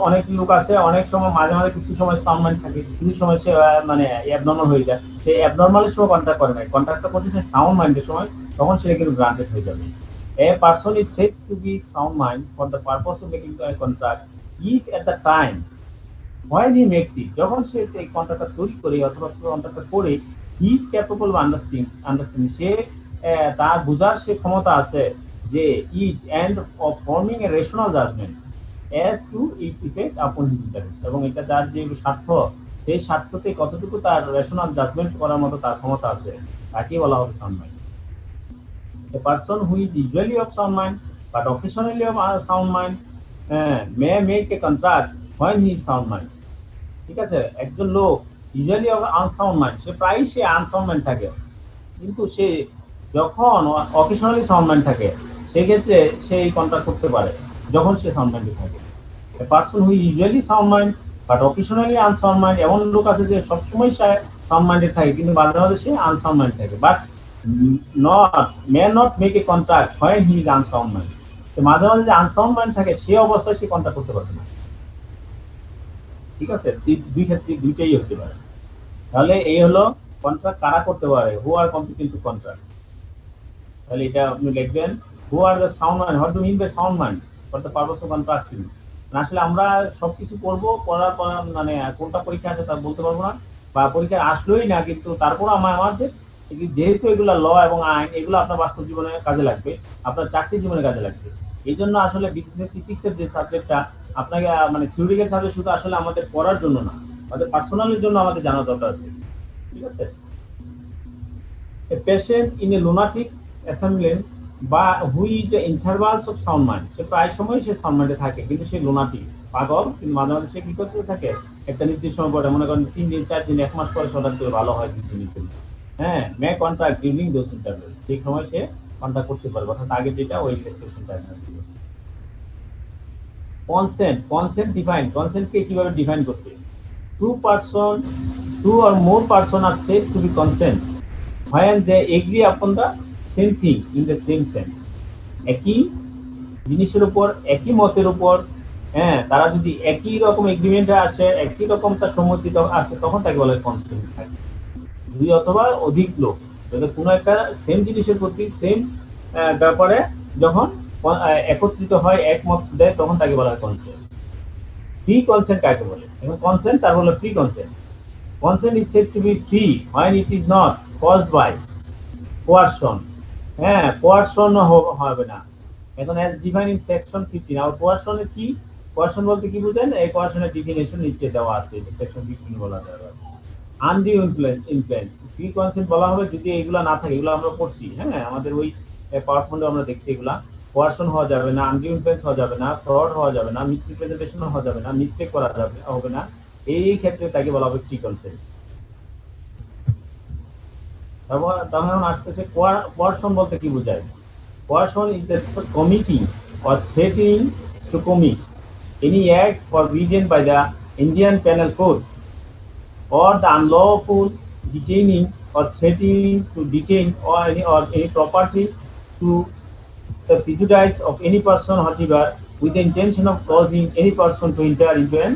অনেক লোক আছে, অনেক সময় মাঝে মাঝে কিছু সময় সাউন্ড মাইন্ড থাকে, কিছু সময় সে মানে অ্যাবনর্মাল হয়ে যায়। সে অ্যাবনর্মালের সময় কন্ট্রাক্ট করে নাই, কন্ট্রাক্টটা করতে সে সাউন্ড মাইন্ডের সময়, তখন সেটা কিন্তু গ্রান্টেড হয়ে যাবে। A person is said to be sound mind for the purpose of making a contract if at the time when he makes it, যখন সে এই কন্ট্রাক্টটা তৈরি করে অথবা কন্ট্রাক্টটা করে, he is capable of understanding, সে তার বোঝার সে ক্ষমতা আছে যে is and of forming a rational judgement as to its effect upon his interest, এবং এটা তার যে স্বার্থ, সেই স্বার্থতে কতটুকু তার রেশনাল জাজমেন্ট করার মতো তার ক্ষমতা আছে, তাকেই বলা হবে sound mind. A person who is usually of sound mind but occasionally of sound mind may make a contract when he is sound mind. ঠিক আছে, একজন লোক ইউজুয়ালি আনসাউন্ড মাইন্ড, সে প্রায়ই সে আনসাউন্ড মাইন্ড থাকে, কিন্তু সে যখন অকেশনালি সাউন্ড মাইন্ড থাকে সেক্ষেত্রে সে এই কন্ট্রাক্ট করতে পারে যখন সে সাউন্ড মাইন্ডে থাকে। A person who usually sound mind but occasionally unsound mind, এমন লোক আছে যে সবসময় সে সাউন্ড মাইন্ডে থাকে কিন্তু মাঝে মাঝে সে আনসাউন্ড মাইন্ড থাকে, but may not make a contract when he is unsound mind. মাঝে মাঝে যে আনসাউন্ড মাইন্ড থাকে সে অবস্থায় সে কন্ট্রাক্ট করতে পারবে না। ঠিক আছে, দুই ক্ষেত্রে দুইটাই হতে পারে। তাহলে এই হলো কন্ট্রাক্ট কারা করতে পারে, who are competent to contract. তাহলে এটা আপনি লিখবেন who are the sound mind, what do mean by sound mind for the purpose of contracting. আসলে আমরা সবকিছু করবো, করার পর মানে কোনটা পরীক্ষা আছে তা বলতে পারবো না, বা পরীক্ষা আসলোই না, কিন্তু তারপর আমাদের যেহেতু এগুলো ল এবং আইন, এগুলো আপনার বাস্তব জীবনে কাজে লাগবে, আপনার চাকরি জীবনে কাজে লাগবে। এই জন্য আসলে বিজনেস ইথিক্সের যে সাবজেক্টটা আপনাকে মানে থিওরিক্যাল সাবজেক্ট শুধু আসলে আমাদের পড়ার জন্য না, আমাদের পার্সোনালের জন্য আমাদের জানা দরকার আছে। ঠিক আছে, a patient in a lunatic assembly বা who is the intervals of sound mind, সে প্রায় সময় সে সাউন্ড মাইন্ডে থাকে কিন্তু সে লুনাটিক পাগল, কিন্তু মাঝে মাঝে সে কি করতে থাকে একটা নির্দিষ্ট সময় পরে, মনে করেন 3 দিন 4 দিন 1 মাস পরে সদার দিয়ে ভালো হয় 2 দিনের জন্য। হ্যাঁ, মে কন্ট্রাক্ট ডিউরিং দোজ ইন্টারভ্যাল, সেই সময় সে কন্ট্রাক্ট করতে পারবে, অর্থাৎ আগে যেটা ওই রেস্ট্রিকশন টাইম ছিল। কনসেন্ট ডিফাইন, কনসেন্টকে কিভাবে ডিফাইন করছে, two or more person are said to be consent when they agree upon the same thing in the same sense, একই জিনিসের উপর একই মতের উপর, হ্যাঁ, তারা যদি একই রকম এগ্রিমেন্টে আসে, একই রকম তার সম্মতি আসে, তখন তাকে বলে কনসেন্ট থাকে। দুই অথবা অধিক লোক যদি কোনো একটা সেম জিনিসের প্রতি সেম ব্যাপারে যখন একত্রিত হয়, একমত দেয়, তখন তাকে বলা হয় কনসেন্ট। ফ্রি কনসেন্ট কাকে বলে? এখন কনসেন্ট তার হলো free consent. Consent is said to be free when it is not caused by coercion, হ্যাঁ, কোয়ারশন হবে না। এখন as defined in section 15, আর কোয়ারশন কি? কোয়ারশন বলতে কি বুঝেন? এই কোয়ারশনের ডেফিনিশন নিচে দেওয়া আছে, সেকশন 15 বলা যাবে। আনডিউ ইনফ্লুয়েন্স, ফ্রি কনসেন্ট বলা হবে যদি এগুলা না থাকে, এগুলো আমরা পড়ছি, হ্যাঁ, আমাদের ওই পাওয়ারপয়েন্টে আমরা দেখছি এগুলা। কোয়ারশন হওয়া যাবে না, আনডিউ ইনফ্লুয়েন্স হওয়া যাবে না, ফ্রড হওয়া যাবে না, মিসরিপ্রেজেন্টেশন হওয়া যাবে না, মিস্টেক করা যাবে হবে না, এই ক্ষেত্রে তাকে বলা হবে ফ্রি কনসেন্ট। তখন আসতেছে কোয়ারশন বলতে কি বোঝায়? Coercion is the committing or threatening to commit any act forbidden by the Indian Penal Code, or the unlawful detaining or threatening to detain or any property to the prejudice of any person whatever, with the intention of causing any person to enter into a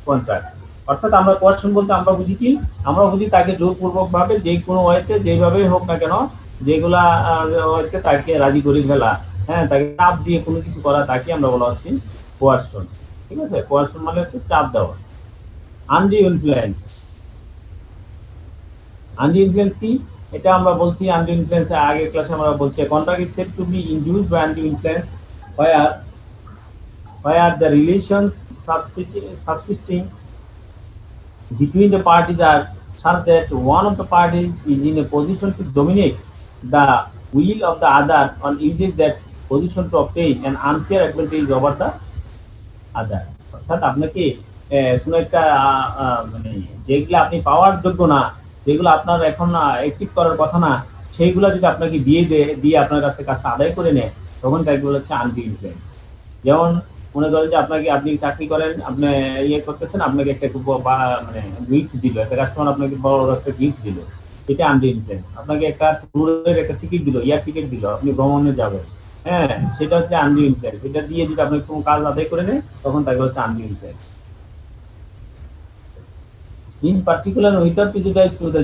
contract. অর্থাৎ আমরা কোয়ারশন বলতে আমরা বুঝি কি? আমরা বুঝি তাকে জোরপূর্বক ভাবে যে কোনো ওয়েতে যেভাবেই হোক না কেন, যেগুলা ওয়েতে তাকে রাজি করে ফেলা, হ্যাঁ, তাকে চাপ দিয়ে কোনো কিছু করা, তাকে আমরা বলা হচ্ছে কোয়ারশন। ঠিক আছে? কোয়ারশন মানে হচ্ছে চাপ দেওয়া। আনডিউ ইনফ্লুয়েন্স, আনডিউ ইনফ্লুয়েন্স কি? এটা আমরা বলছি আনডিউ ইনফ্লুয়েন্স আগের ক্লাসে আমরা বলছি contract is said to be induced by undue influence where the relations subsisting between the parties are such that one of the parties is in a position to dominate the will of the other and uses that position to obtain an unfair advantage over the other. অর্থাৎ আপনাকে কোনো একটা মানে যেগুলো আপনি পাওয়ার যোগ্য না, যেগুলো আপনার এখন অ্যাচিভ করার কথা না, সেইগুলো যদি আপনাকে দিয়ে আপনার কাছে কাজটা আদায় করে নেয়, তখন তাকে বলা হচ্ছে আনডিউ ইনফ্লুয়েন্স। যেমন মনে করেন যে আপনি চাকরি করেন, আপনি ইয়ে করতেছেন, আপনাকে একটা মানে গিফট দিল, একটা কাস্টমার আপনাকে বড় একটা গিফট দিল, এটা আনডিউ ইনফ্লুয়েন্স। আপনাকে একটা ট্যুরের একটা টিকিট দিল, এয়ার টিকিট দিল, আপনি ভ্রমণে যাবেন, হ্যাঁ, সেটা হচ্ছে আনডিউ ইনফ্লুয়েন্স। এটা দিয়ে যদি আপনি কোনো কাজ আদায় করে নেয়, তখন তাকে হচ্ছে undue influence. In particular, without prejudice to the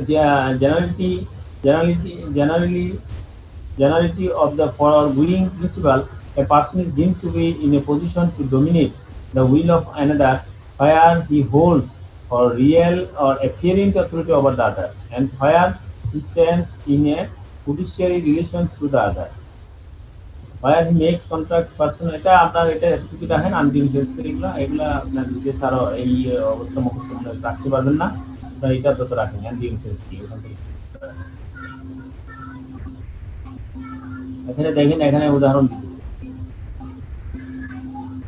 generality of the foregoing principle, a person is deemed to be in a position to dominate the will of another, where he holds or real or apparent authority over the other, and where he stands in a fiduciary relation to the other, where he makes contract person. এটা আপনার এটা একটু দেখেন undue influence এগুলা আপনার যে আরো এই অবস্থা মুখস্থ রাখতে পারবেন না, আপনারা এটা যত রাখেন আনডিউ ইনফ্লুয়েন্স কি ওখান থেকে। এখানে দেখেন, এখানে উদাহরণ দিতেছে,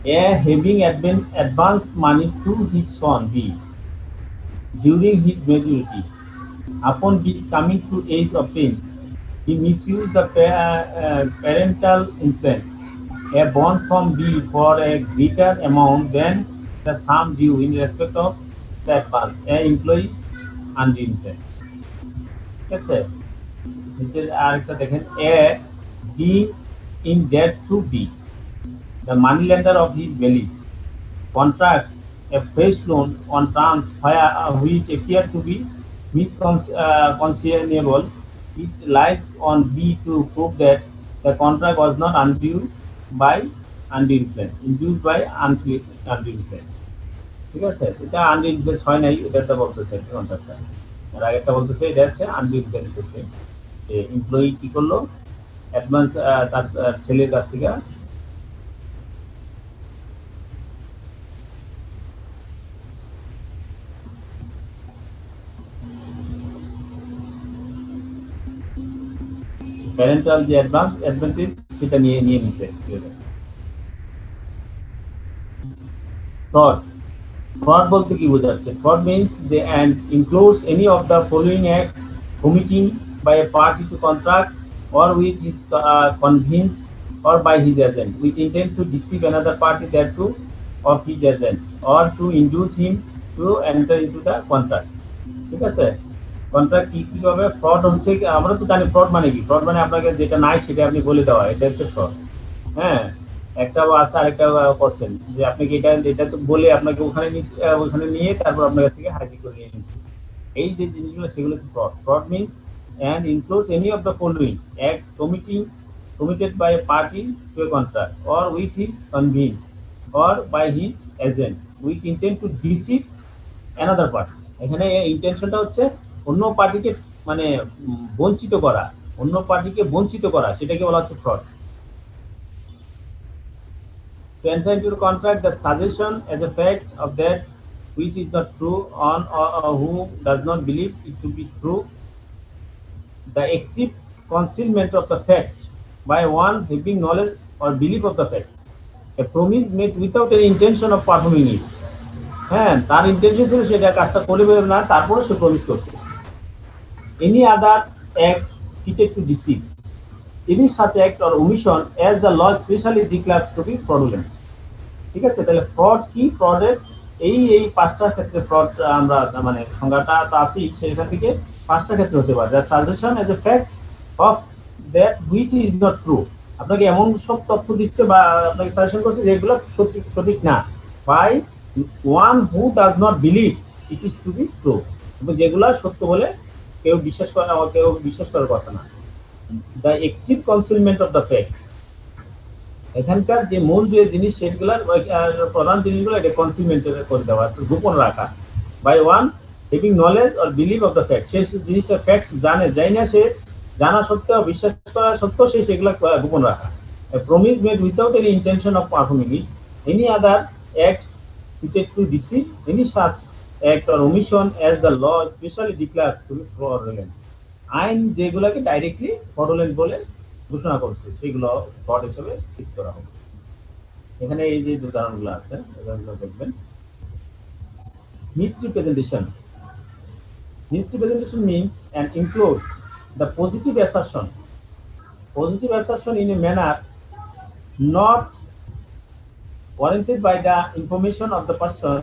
A having advanced money to his son B during his majority, upon his coming to age of 10, he misused the parental influence. A bond from B for a greater amount than the sum due in respect of the advance. A employee undue influence. ঠিক আছে? আরেকটা দেখেন, A being in debt to B, the money lender of his belief, contract a fresh loan on terms which appear to be misconscionable. It lies on B to prove that the contract was not induced by undue influence. ঠিক আছে? এটা undue influence হয় নাই, এটা বলতেছে কন্ট্রাক্টটা, আর আগেরটা বলতেছে এটা হচ্ছে আনডিউ ইনফ্লুয়েন্স করছে। এমপ্লয়ি কি করলো? অ্যাডভান্স তার ছেলের কাছ থেকে প্যারেন্টাল যে অ্যাডভান্টেজ সেটা নিয়ে নিছে। ফ্রড বলতে কি বোঝাচ্ছে? Fraud means they and includes any of the following act committing by a party to contract or with his convinced or by his agent with intent to deceive another party thereto of his agent or to induce him to enter into the contract. ঠিক আছে? Contract কিভাবে fraud হচ্ছে, আমরা তো জানি fraud মানে কি। Fraud মানে আপনাকে যেটা নাই সেটা আপনি বলে দেওয়া, এটা হচ্ছে ফ্রড। হ্যাঁ, একটা আছে আরেকটা করছেন যে আপনাকে এটা তো বলে আপনাকে ওখানে নিয়ে তারপর আপনার কাছ থেকে হাজির করে নিয়ে নিচ্ছে। এই যে জিনিসগুলো সেগুলো fraud. Fraud means and includes any of the following acts committed by a party to a contract or with his convenience or by his agent with intent to deceive another party। এখানে ইন্টেনশনটা হচ্ছে অন্য পার্টিকে মানে বঞ্চিত করা, অন্য পার্টিকে বঞ্চিত করা, সেটাকে বলা হচ্ছে fraud. To enter into a contract the suggestion as a fact of that which is not true on or who does not believe it to be true, the active concealment of the fact by one having knowledge or belief of the fact, a promise made without any intention of performing it। হ্যাঁ, তার intention ছিল সেটা কাজটা করবে না, তারপরে সে promise করছে। Any other act treated to deceive, any such act or omission as the law specially declares to be fraudulent। ঠিক আছে, তাহলে ফ্রড কি? ফ্রডের এই পাঁচটা ক্ষেত্রে ফ্রড আমরা মানে সংজ্ঞাটা তো আসি, সেখান থেকে পাঁচটা ক্ষেত্রে হতে পারে। The suggestion as a fact of that which is not true, আপনাকে এমন সব তথ্য দিচ্ছে বা আপনাকে সাজেশন করছে যেগুলো সঠিক না, by one who does not believe it is to be true, এবং যেগুলো সত্য বলে কেউ বিশ্বাস করার কথা না। The active concealment of the fact, এখানকার যে মূল যে জিনিস সেগুলোর প্রধান জিনিসগুলো এটা কনসিলমেন্ট করে দেওয়া, গোপন রাখা। By one having knowledge or believe of the fact, সে জিনিসটা ফ্যাক্ট জানে না, সে জানা সত্ত্বেও বিশ্বাস করা সত্ত্বেও সে সেগুলো গোপন রাখা। Promise made without any intention of performing it, any other act treated to deceive, any such act or omission as the law specially declares to be fraudulent। আইন যেগুলোকে ডাইরেক্টলি ফ্রডুলেন্ট বলে ঘোষণা করছে সেগুলো ফ্রড হিসেবে ঠিক করা হবে। এখানে এই যে উদাহরণগুলো আছে উদাহরণগুলো দেখবেন। Misrepresentation, misrepresentation means and includes the positive assertion in a manner not warranted by the information of the person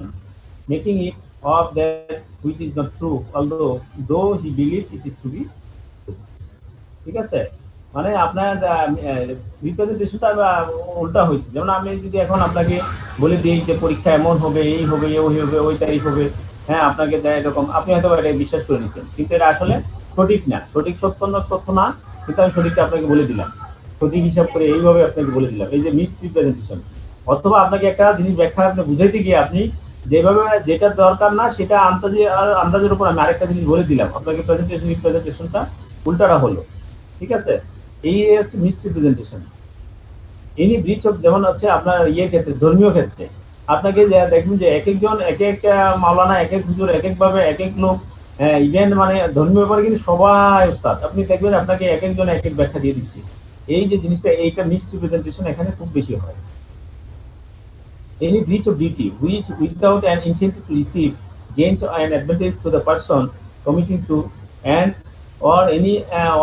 making it of that which is not true, though he believes it is to be true। ঠিক আছে, মানে আপনার রিপ্রেজেন্টেশনটা উল্টা হয়েছে। যেমন আমি যদি এখন আপনাকে বলে দিই যে পরীক্ষা এমন হবে, এই হবে, ওই হবে, ওই তারিখ হবে, হ্যাঁ আপনাকে দেয় এরকম, আপনি হয়তো এটা বিশ্বাস করে নিচ্ছেন, কিন্তু এটা আসলে সঠিক না, তথ্য না, কিন্তু আমি সঠিকটা আপনাকে বলে দিলাম, সঠিক হিসাব করে এইভাবে আপনাকে বলে দিলাম, এই যে মিস রিপ্রেজেন্টেশন। অথবা আপনাকে একটা জিনিস ব্যাখ্যা আপনি বুঝাইতে গিয়ে আপনি যেভাবে যেটা দরকার না সেটা আন্দাজের উপর আমি আরেকটা জিনিস বলে দিলাম, আপনাকে রিপ্রেজেন্টেশনটা উল্টাটা হলো। ঠিক আছে, এই হচ্ছে মিসরিপ্রেজেন্টেশন। এনি ব্রিচ অফ, যেমন হচ্ছে আপনার ক্ষেত্রে, ধর্মীয় ক্ষেত্রে আপনাকে দেখবেন যে এক একটা মাওলানা, এক হুজুর, এক একভাবে এক এক লোক ইভেন্ট মানে ধর্মীয় ব্যাপারে কিন্তু সবাই উস্তাদ, আপনি দেখবেন আপনাকে এক একজন এক এক ব্যাখ্যা দিয়ে দিচ্ছে। এই যে জিনিসটা, এইটা মিসরিপ্রেজেন্টেশন এখানে খুব বেশি হয়। Any breach of duty which without an intent to receive gains an advantage to the person committing to and or any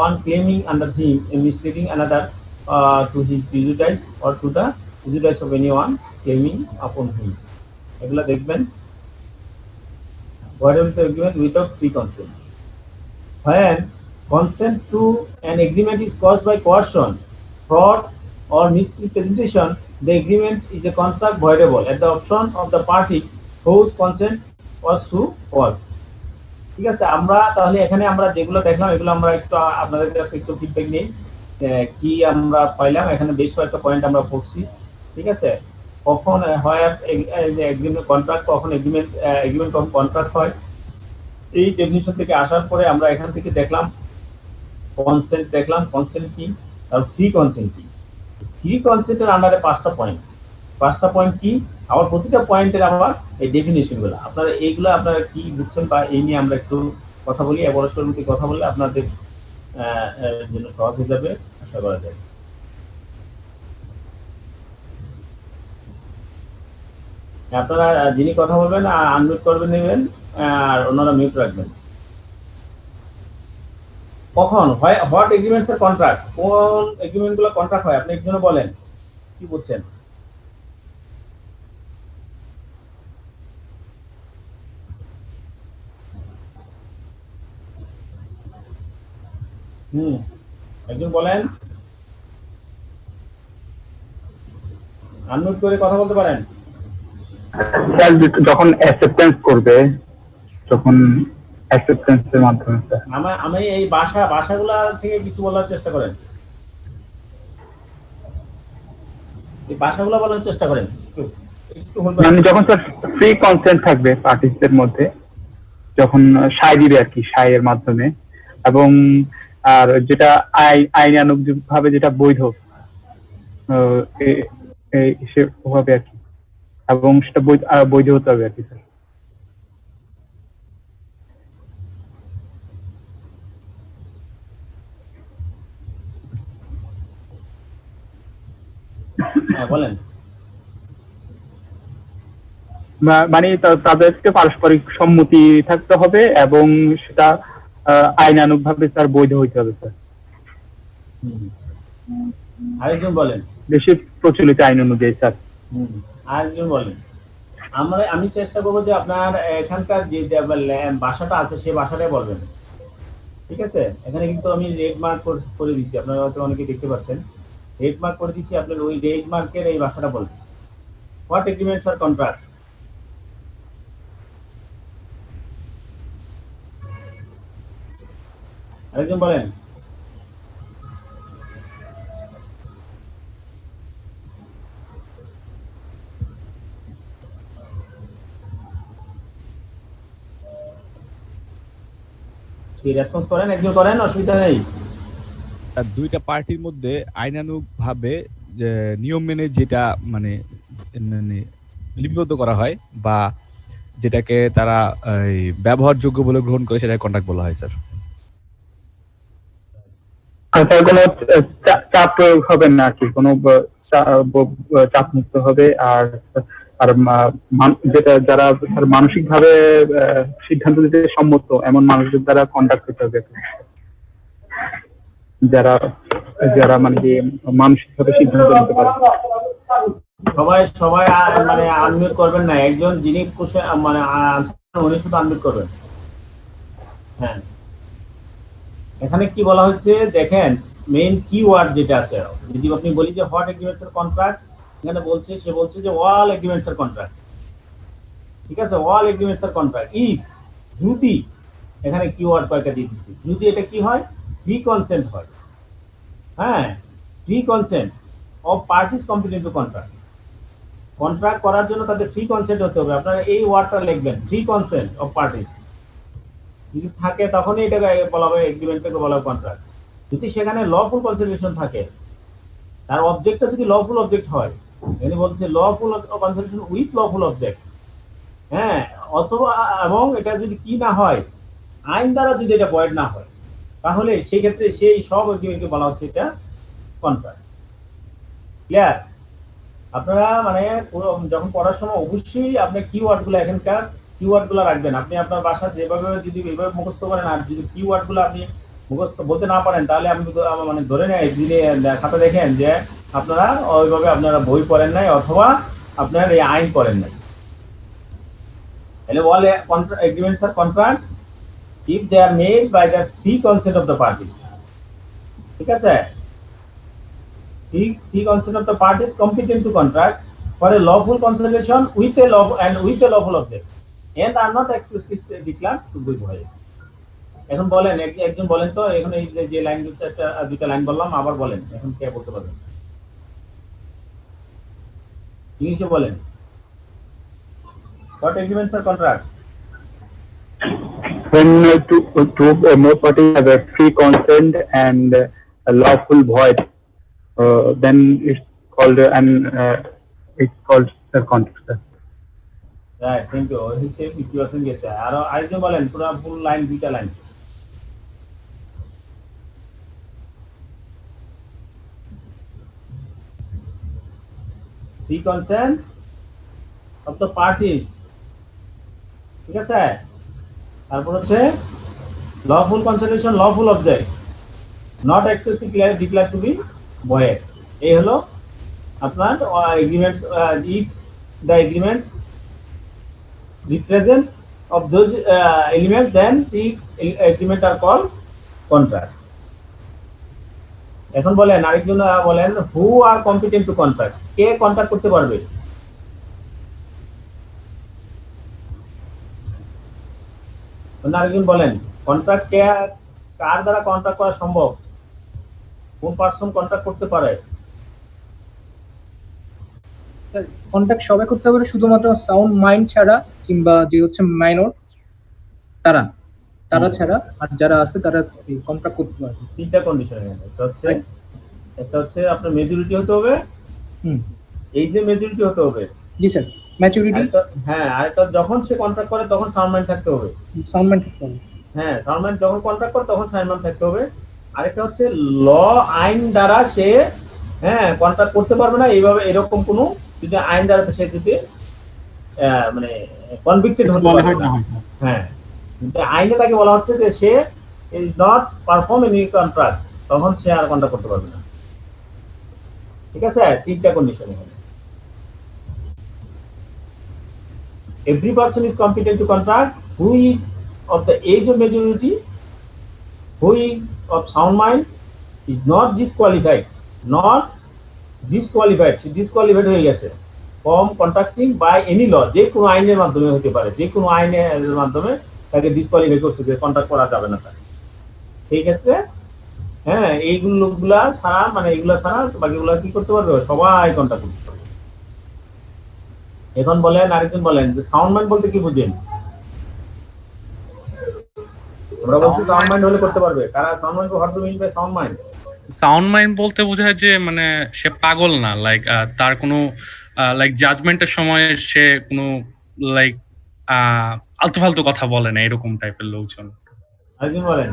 one claiming under him in misleading another to his prejudice or to the prejudice of anyone claiming upon him। এগুলা দেখবেন। Whatever the agreement without free consent, when consent to an agreement is caused by coercion, fraud or misrepresentation, the agreement is a contract voidable at the option of the party whose consent was to cause। ঠিক আছে, আমরা তাহলে এখানে আমরা যেগুলো দেখলাম এগুলো আমরা একটু আপনাদের কাছে একটু ফিডব্যাক নিই, কি আমরা পাইলাম। এখানে বেশ কয়েকটা পয়েন্ট আমরা পড়ছি। ঠিক আছে, কখন হয় এগ্রিমেন্ট কন্ট্রাক্ট, কখন এগ্রিমেন্ট কখন কন্ট্রাক্ট হয়, এই ডেফিনিশন থেকে আসার পরে আমরা এখান থেকে দেখলাম কনসেন্ট, দেখলাম কনসেন্ট কি, আর ফ্রি কনসেন্ট কি। ফ্রি কনসেন্টের আন্ডারে পাঁচটা পয়েন্ট কি, আবার প্রতিটা পয়েন্টের আবার এই ডেফিনেশন গুলো আপনারা এইগুলো আপনারা কি বুঝছেন বা এই নিয়ে আমরা একটু কথা বলি, পরস্পরের মধ্যে কথা বললে আপনাদের জন্য সহজ হয়ে যাবে আশা করা যায়। আপনারা যিনি কথা বলবেন আনমিউট করবেন নেবেন, আর ওনারা মিউট রাখবেন। কখন হয়, হোয়াট এগ্রিমেন্টস এর কন্ট্রাক্ট, কোন এগ্রিমেন্ট গুলো কন্ট্রাক্ট হয়, আপনি একজনে বলেন কি বলছেন। একজন বলেন, আনমিউট করে কথা বলতে পারেন। স্যার যখন অ্যাকসেপ্টেন্স করবে, যখন অ্যাকসেপ্টেন্সের মাধ্যমে স্যার। আমি এই ভাষাগুলা থেকে কিছু বলার চেষ্টা করেন, এই ভাষাগুলো বলার চেষ্টা করেন একটু মানে যখন স্যার ফ্রি কনসেন্ট থাকবে পার্টিসিপের মধ্যে, যখন সায় দিবে আর কি, সায়ের মাধ্যমে, এবং আর যেটা আইনানুগ ভাবে যেটা বৈধ সেভাবে আর কি, এবং সেটা বৈধ হতে হবে আর কি স্যার। হ্যাঁ বলেন। মানে তাদেরকে পারস্পরিক সম্মতি থাকতে হবে এবং সেটা আইনানুগ ভাবে স্যার বৈধ হইতে হবে স্যার। আরেকজন বলেন। বেশি প্রচলিত আইন অনুযায়ী স্যার। আরেকজন বলেন। আমি চেষ্টা করবো যে আপনার এখানকার যে ভাষাটা আছে সেই ভাষাটাই বলবেন, ঠিক আছে? এখানে কিন্তু আমি রেড মার্ক করে দিচ্ছি, আপনারা হয়তো অনেকে দেখতে পাচ্ছেন, রেড মার্ক করে দিচ্ছি, আপনার ওই রেড মার্কের এই ভাষাটা বলবেন। What agreements are contract. আরেকজন বলেন। রেসপন্স করেন, একজন করেন, অসুবিধা নেই। দুইটা পার্টির মধ্যে আইনানুগ ভাবে নিয়ম মেনে যেটা মানে লিপিবদ্ধ করা হয় বা যেটাকে তারা ব্যবহারযোগ্য বলে গ্রহণ করে, সেটাকে কন্ট্রাক্ট বলা হয় স্যার। তার কোনো চাপ প্রয়োগ হবে না আর কি, কোনো চাপ মুক্ত হবে। আর আর যেটা যারা মানসিক ভাবে সিদ্ধান্ত নিতে সম্মত এমন মানুষদের দ্বারা কন্ট্যাক্ট করতে হবে, যারা যারা মানে কি মানসিক ভাবে সিদ্ধান্ত নিতে পারে। সবাই মানে আনমিউট করবেন না, একজন যিনি মানে উনি শুধু আনমিউট করবেন। হ্যাঁ, এখানে কি বলা হচ্ছে দেখেন, মেইন কিওয়ার্ড যেটা আছে, যদি আপনি বলি যে হোয়াট এগ্রিমেন্টস এর কন্ট্রাক্ট, এখানে সে বলছে যে অল এগ্রিমেন্টস এর কন্ট্রাক্ট, ঠিক আছে? অল এগ্রিমেন্টস এর কন্ট্রাক্ট। যদি এখানে কিওয়ার্ড কয়েকটা দিয়ে দিচ্ছি, যদি এটা কি হয়, ফ্রি কনসেন্ট হয়। হ্যাঁ, free consent of parties competent to contract. Contract করার জন্য তাদের ফ্রি কনসেন্ট হতে হবে, আপনারা এই ওয়ার্ডটা লিখবেন, ফ্রি কনসেন্ট অফ পার্টিস। যদি থাকে তখনই এটাকে বলা হবে এগ্রিমেন্টটাকে বলা হবে কন্ট্রাক্ট। যদি সেখানে লফুল কনসিডারেশন থাকে, তার অবজেক্টটা যদি লফুল অবজেক্ট হয়, এখানে বলছে lawful consideration with lawful object, হ্যাঁ, অথবা এবং এটা যদি কি না হয়, আইন দ্বারা যদি এটা ভয়েড না হয়, তাহলে সেই ক্ষেত্রে সেই সব এগ্রিমেন্টকে বলা হচ্ছে এটা কন্ট্রাক্ট। ক্লিয়ার? আপনারা মানে যখন পড়ার সময় অবশ্যই আপনি কিওয়ার্ডগুলো, এখানকার কিওয়ার্ডগুলো রাখবেন। আপনি আপনার বাসা যেভাবে যদি এইভাবে মুখস্থ করেন, আর যদি কিওয়ার্ডগুলো আপনি মুখস্থ বলতে না পারেন, তাহলে আমি মানে ধরে নেই দিনে খাতা দেখেন যে আপনারা ওইভাবে আপনারা বই পড়েন নাই, অথবা আপনার এই আইন পড়েন নাই। তাহলে all agreements are contract if they are made by the free consent of the party, ঠিক আছে? free consent of the parties competent to contract for a lawful consideration with a lawful object and are not explicitly declared to be void. এখন বলেন, একজন বলেন তো, এখন এই যে লাইন দুটা লাইন বললাম, আবার বলেন, এখন কে বলতে পারবেন? ইংলিশে বলেন। What agreements are contract? When two or more parties have a free consent and a lawful void, then it's called a contract. Right, thank you. He said 50% গেছে। আর আরেকজন বলেন, পুরো ফুল লাইন, দুইটা line. Free consent of the parties, ঠিক আছে? তারপর হচ্ছে lawful consideration, lawful object, not explicitly declared to be void. এই হলো আপনার agreement. if the agreement represent of those elements, then the agreement are called contract. এখন বলেন আরেকজন বলেন who are competent to contract, কে কন্ট্রাক্ট করতে পারবে? আরেকজন বলেন কন্ট্রাক্ট কে, কার দ্বারা কন্ট্রাক্ট করা সম্ভব, কোন পারসন কন্ট্রাক্ট করতে পারে? কন্ট্যাক্ট সবাই করতে পারে, শুধুমাত্র সাউন্ড মাইন্ড ছাড়া কিংবা যে হচ্ছে মাইনর তারা ছাড়া আর যারা আছে তারা কন্ট্রাক্ট করতে পারবে। তিনটা কন্ডিশন একটা হচ্ছে আপনার মেজরিটি হতে হবে, এই যে মেজরিটি হতে হবে। জি স্যার, ম্যাচুরিটি। হ্যাঁ, আরেকটা যখন সে কন্ট্রাক্ট করে তখন সাউন্ড মাইন্ড থাকতে হবে। সাউন্ড মাইন্ড থাকতে হবে। হ্যাঁ, সাউন্ড মাইন্ড যখন কন্ট্রাক্ট করে তখন সাউন্ড মাইন্ড থাকতে হবে। আরেকটা হচ্ছে ল আইন দ্বারা সে কন্ট্রাক্ট করতে পারবে না এইভাবে, এরকম কোনো যদি আইন দ্বারা সে যদি মানে কনভিক্টেড হতে পারবে না। হ্যাঁ, কিন্তু আইনে তাকে বলা হচ্ছে যে সে is not perform any contract, তখন সে আর কন্ট্রাক্ট করতে পারবে না। ঠিক আছে, তিনটা কন্ডিশন এখানে। Every person is competent to contract who is of the age of majority, who is of sound mind, is not disqualified, say disqualified হয়ে গেছে from contracting by any law, যে কোনো আইনের মাধ্যমে হতে পারে, যে কোনো আইনের মাধ্যমে তাকে ডিসকোয়ালিফাই করছে যে কন্ট্রাক্ট করা যাবে না তার। সেই ক্ষেত্রে হ্যাঁ, এইগুলা ছাড়া মানে এগুলা ছাড়া বাকিগুলা কি করতে পারবে, সবাই কন্ট্রাক্ট করতে পারবে। এখন বলেন আরেকজন বলেন যে সাউন্ড মাইন্ড বলতে কি বুঝেন? আমরা বলছি সাউন্ড মাইন্ড হলে করতে পারবে, কারা sound mind what do mean by sound mind? Sound mind বলতে বোঝায় যে মানে সে পাগল না, লাইক তার কোনো লাইক জাজমেন্টের সময় সে কোনো লাইক আলতু ফালতু কথা বলে না, এরকম টাইপের লোকজন। আরেকজন বলেন।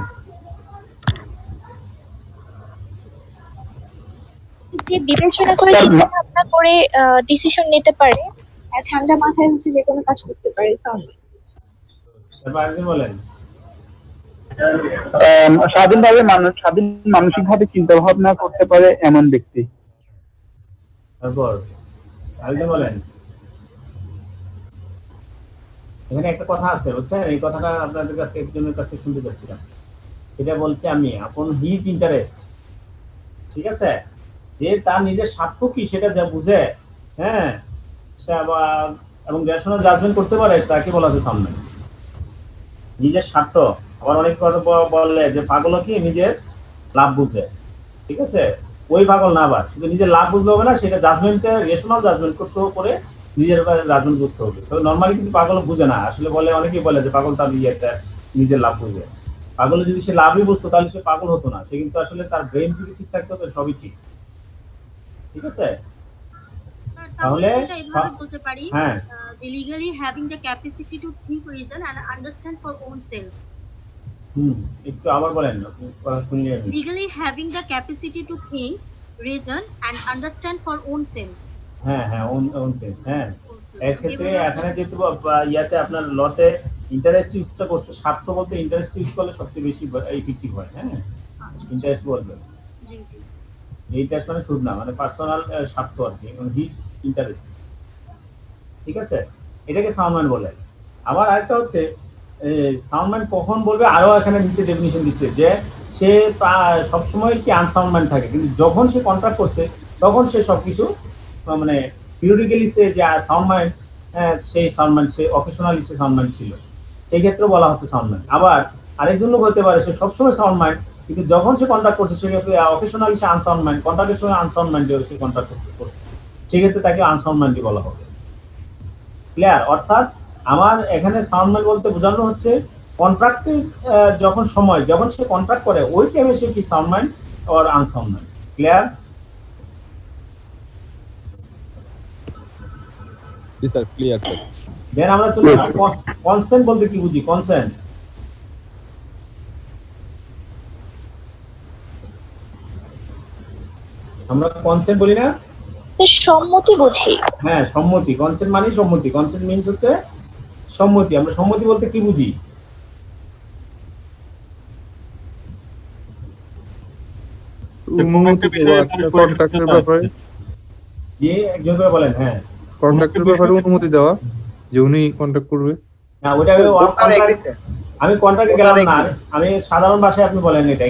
যে বিবেচনা করে চিন্তা ভাবনা করে ডিসিশন নিতে পারে, ঠান্ডা মাথায় হচ্ছে যে কোনো কাজ করতে পারে। তারপর আরেকজন বলেন। স্বাধীন মানসিকভাবে চিন্তা ভাবনা করতে পারে এমন ব্যক্তি। তারপর আরেকজন বলেন। এখানে একটা কথা আছে বুঝছেন, এই কথাটা আপনাদের কাছে একজনের কাছে শুনতে চাচ্ছিলাম। এটা বলছে আমি আপন হিজ ইন্টারেস্ট, ঠিক আছে, যে তার নিজের স্বার্থ কি সেটা যা বুঝে, হ্যাঁ, সে আবার এবং রেশনাল জাজমেন্ট করতে পারে, তাকে বলা হচ্ছে সামনে নিজের স্বার্থ। আবার অনেক কথা বললে যে পাগল কি নিজের লাভ বুঝে, ঠিক আছে, ওই পাগল না, আবার শুধু নিজের লাভ বুঝলে হবে না, সেটা জাজমেন্টে রেশনাল জাজমেন্ট করতে করে নিজের জাজমেন্ট করতে হবে। তো নর্মালি কিন্তু পাগল বুঝে না, আসলে বলে অনেকেই বলে যে পাগল তার নিজের লাভ বুঝে। পাগল যদি সে লাভই বুঝতো তাহলে সে পাগল হতো না, সে কিন্তু আসলে তার ব্রেন যদি ঠিক থাকতো তো সবই ঠিক, ঠিক আছে। তাহলে বলতে পারি যে legally having the capacity to think, reason and understand for own self. একটু আবার বলেন, শুনলে legally having the capacity to think, reason and understand for own self. হ্যাঁ হ্যাঁ, own self। হ্যাঁ, এর ক্ষেত্রে এখানে যেহেতু ইয়াতে আপনার লতে ইন্টারেস্ট ইউজটা করছে, স্বার্থ বলতে ইন্টারেস্ট ইউজ করলে সবচেয়ে বেশি ইফেক্টিভ হয়। হ্যাঁ, ইন্টারেস্ট বলবেন, জি জি, এইটা মানে সুদ না, মানে পার্সোনাল স্বার্থ আর কি, হিজ ইন্টারেস্ট, ঠিক আছে, এটাকে সাউন্ড মাইন্ড বলে। আবার আরেকটা হচ্ছে সাউন্ড মাইন্ড কখন বলবে, আরো এখানে নিচে ডেফিনিশন দিচ্ছে যে সে সবসময় কি আনসাউন্ড মাইন্ড থাকে, কিন্তু যখন সে কন্ট্রাক্ট করছে তখন সে সবকিছু মানে পিরিয়ডিক্যালি সে যে সাউন্ড মাইন্ড, সেই সাউন্ড মাইন্ড, সে অকেশনালি সে সাউন্ড মাইন্ড ছিল, সেই ক্ষেত্রে বলা হচ্ছে সাউন্ড মাইন্ড। আবার আরেকজন লোক হতে পারে সে সবসময় সাউন্ড মাইন্ড, কিন্তু যখন সে কন্ট্রাক্ট করছে সেক্ষেত্রে অকেশনালি সে আনসাউন্ড মাইন্ড, কন্ট্রাক্টের সময় আনসাউন্ড মাইন্ডে সে কন্ট্রাক্ট করছে, সেক্ষেত্রে তাকে আনসাউন্ড মাইন্ডই বলা হবে। ক্লিয়ার? অর্থাৎ আমার এখানে সাউন্ড মাইন্ড বলতে বোঝানো হচ্ছে কন্ট্রাক্টের যখন সময়, যখন সে কন্ট্রাক্ট করে ওই টাইমে সে কি sound mind or unsound mind. Clear? জি স্যার, ক্লিয়ার স্যার। দেন আমরা চলে কনসেন্ট বলতে কি বুঝি? কনসেন্ট আমরা কনসেন্ট বলি না, সম্মতি বুঝি। হ্যাঁ, সম্মতি। কনসেন্ট মানে সম্মতি, কনসেন্ট মিন্স হচ্ছে সম্মতি। আমরা সম্মতি বলতে কি বুঝি? অনুমতি দেওয়া কন্ট্রাক্টের ব্যাপারে, যে একজন করে বলেন। হ্যাঁ, কন্ট্রাক্টের ব্যাপারে অনুমতি দেওয়া যে উনি কন্ট্রাক্ট করবে। না, ওটা আমি কন্ট্রাক্টে গেলাম না, আমি সাধারণ ভাষায় আপনি বলেন এটা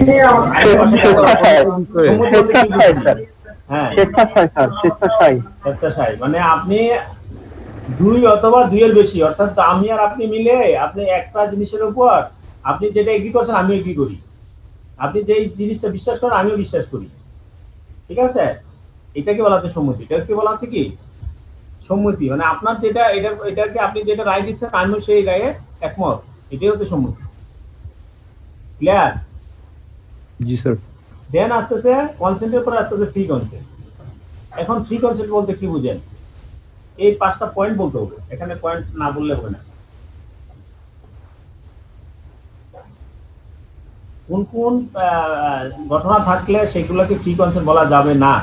হ্যাঁ স্বেচ্ছাচারী মানে আপনি দুই অথবা দুইয়ের বেশি, অর্থাৎ আমি আর আপনি মিলে আপনি একটা জিনিসের উপর আপনি যেটা এগ্রি করছেন আমিও এগ্রি করি, আপনি যে জিনিসটা বিশ্বাস করেন আমিও বিশ্বাস করি, ঠিক আছে? এটাকে বলা হচ্ছে সম্মতি। এটাকে বলা হচ্ছে কি সম্মতি, মানে আপনার যেটা এটাকে আপনি যেটা রায় দিচ্ছেন আমিও সেই রায়ে একমত, এটাই হচ্ছে সম্মতি। ক্লিয়ার? জি স্যার। দেন আসতেছে কনসেন্টের পরে আসতেছে ফ্রি কনসেন্ট। এখন ফ্রি কনসেন্ট বলতে কি বুঝেন? এই 5টা পয়েন্ট বলতে হবে, এখানে পয়েন্ট না বললে হবে না। কোন কোন ঘটনা থাকলে সেগুলোকে ফ্রি কনসেন্ট বলা যাবে না?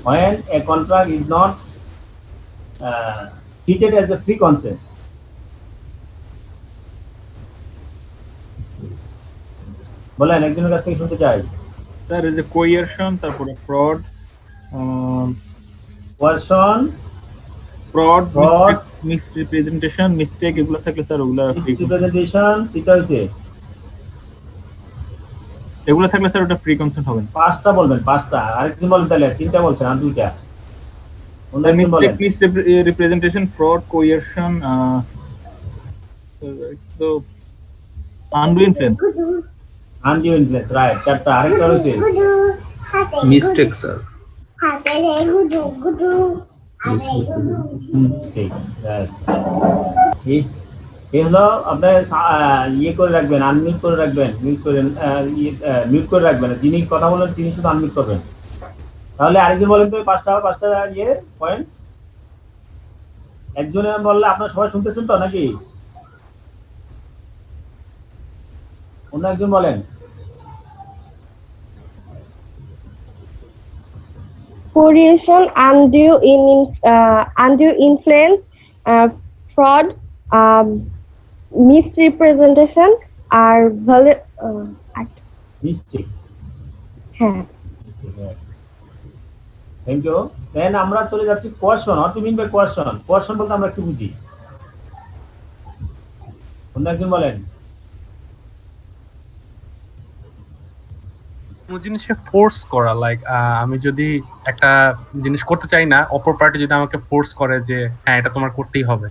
when a contract is not treated as a free consent. বলেন, একজনের কাছ থেকে শুনতে চাই। স্যার এই যে কোয়ারশন, তারপরে ফ্রড, মিসরিপ্রেজেন্টেশন, মিস্টেক, এগুলো থাকলে স্যার ওগুলা মিসরিপ্রেজেন্টেশন এটা হইছে, এগুলো থাকলে স্যার ওটা ফ্রি কনসেন্ট হবে না। 5টা বলবেন, 5টা। আরেকজন বলেন তাহলে 3টা বলছেন আর 2টা। মিস্টেক, মিসরিপ্রেজেন্টেশন, ফ্রড, কোয়ারশন, তো undo influence. Undo influence, right, 4টা। আরেকটা হইছে মিস্টেক স্যার। এই হলো আপনার ইয়ে করে রাখবেন, আনমিউট করে রাখবেন, মিউট করে রাখবেন, যিনি কথা বলেন তিনি শুধু আনমিউট করবেন। তাহলে আরেকজন বলেন তো 5টা ইয়ে পয়েন্ট। একজনে বললে আপনারা সবাই শুনতেছেন তো নাকি? অন্য একজন বলেন। Coercion, undue influence, fraud, misrepresentation, আর মিস্টেক। হ্যাঁ, থ্যাংক ইউ। দেন আমরা চলে যাচ্ছি coercion. What do mean by coercion? Coercion বলতে আমরা কি বুঝি? অন্য একজন বলেন। কোন জিনিসকে ফোর্স করা, লাইক আমি যদি একটা জিনিস করতে চাই না, অপর পার্টি যদি আমাকে ফোর্স করে যে হ্যাঁ এটা তোমার করতেই হবে,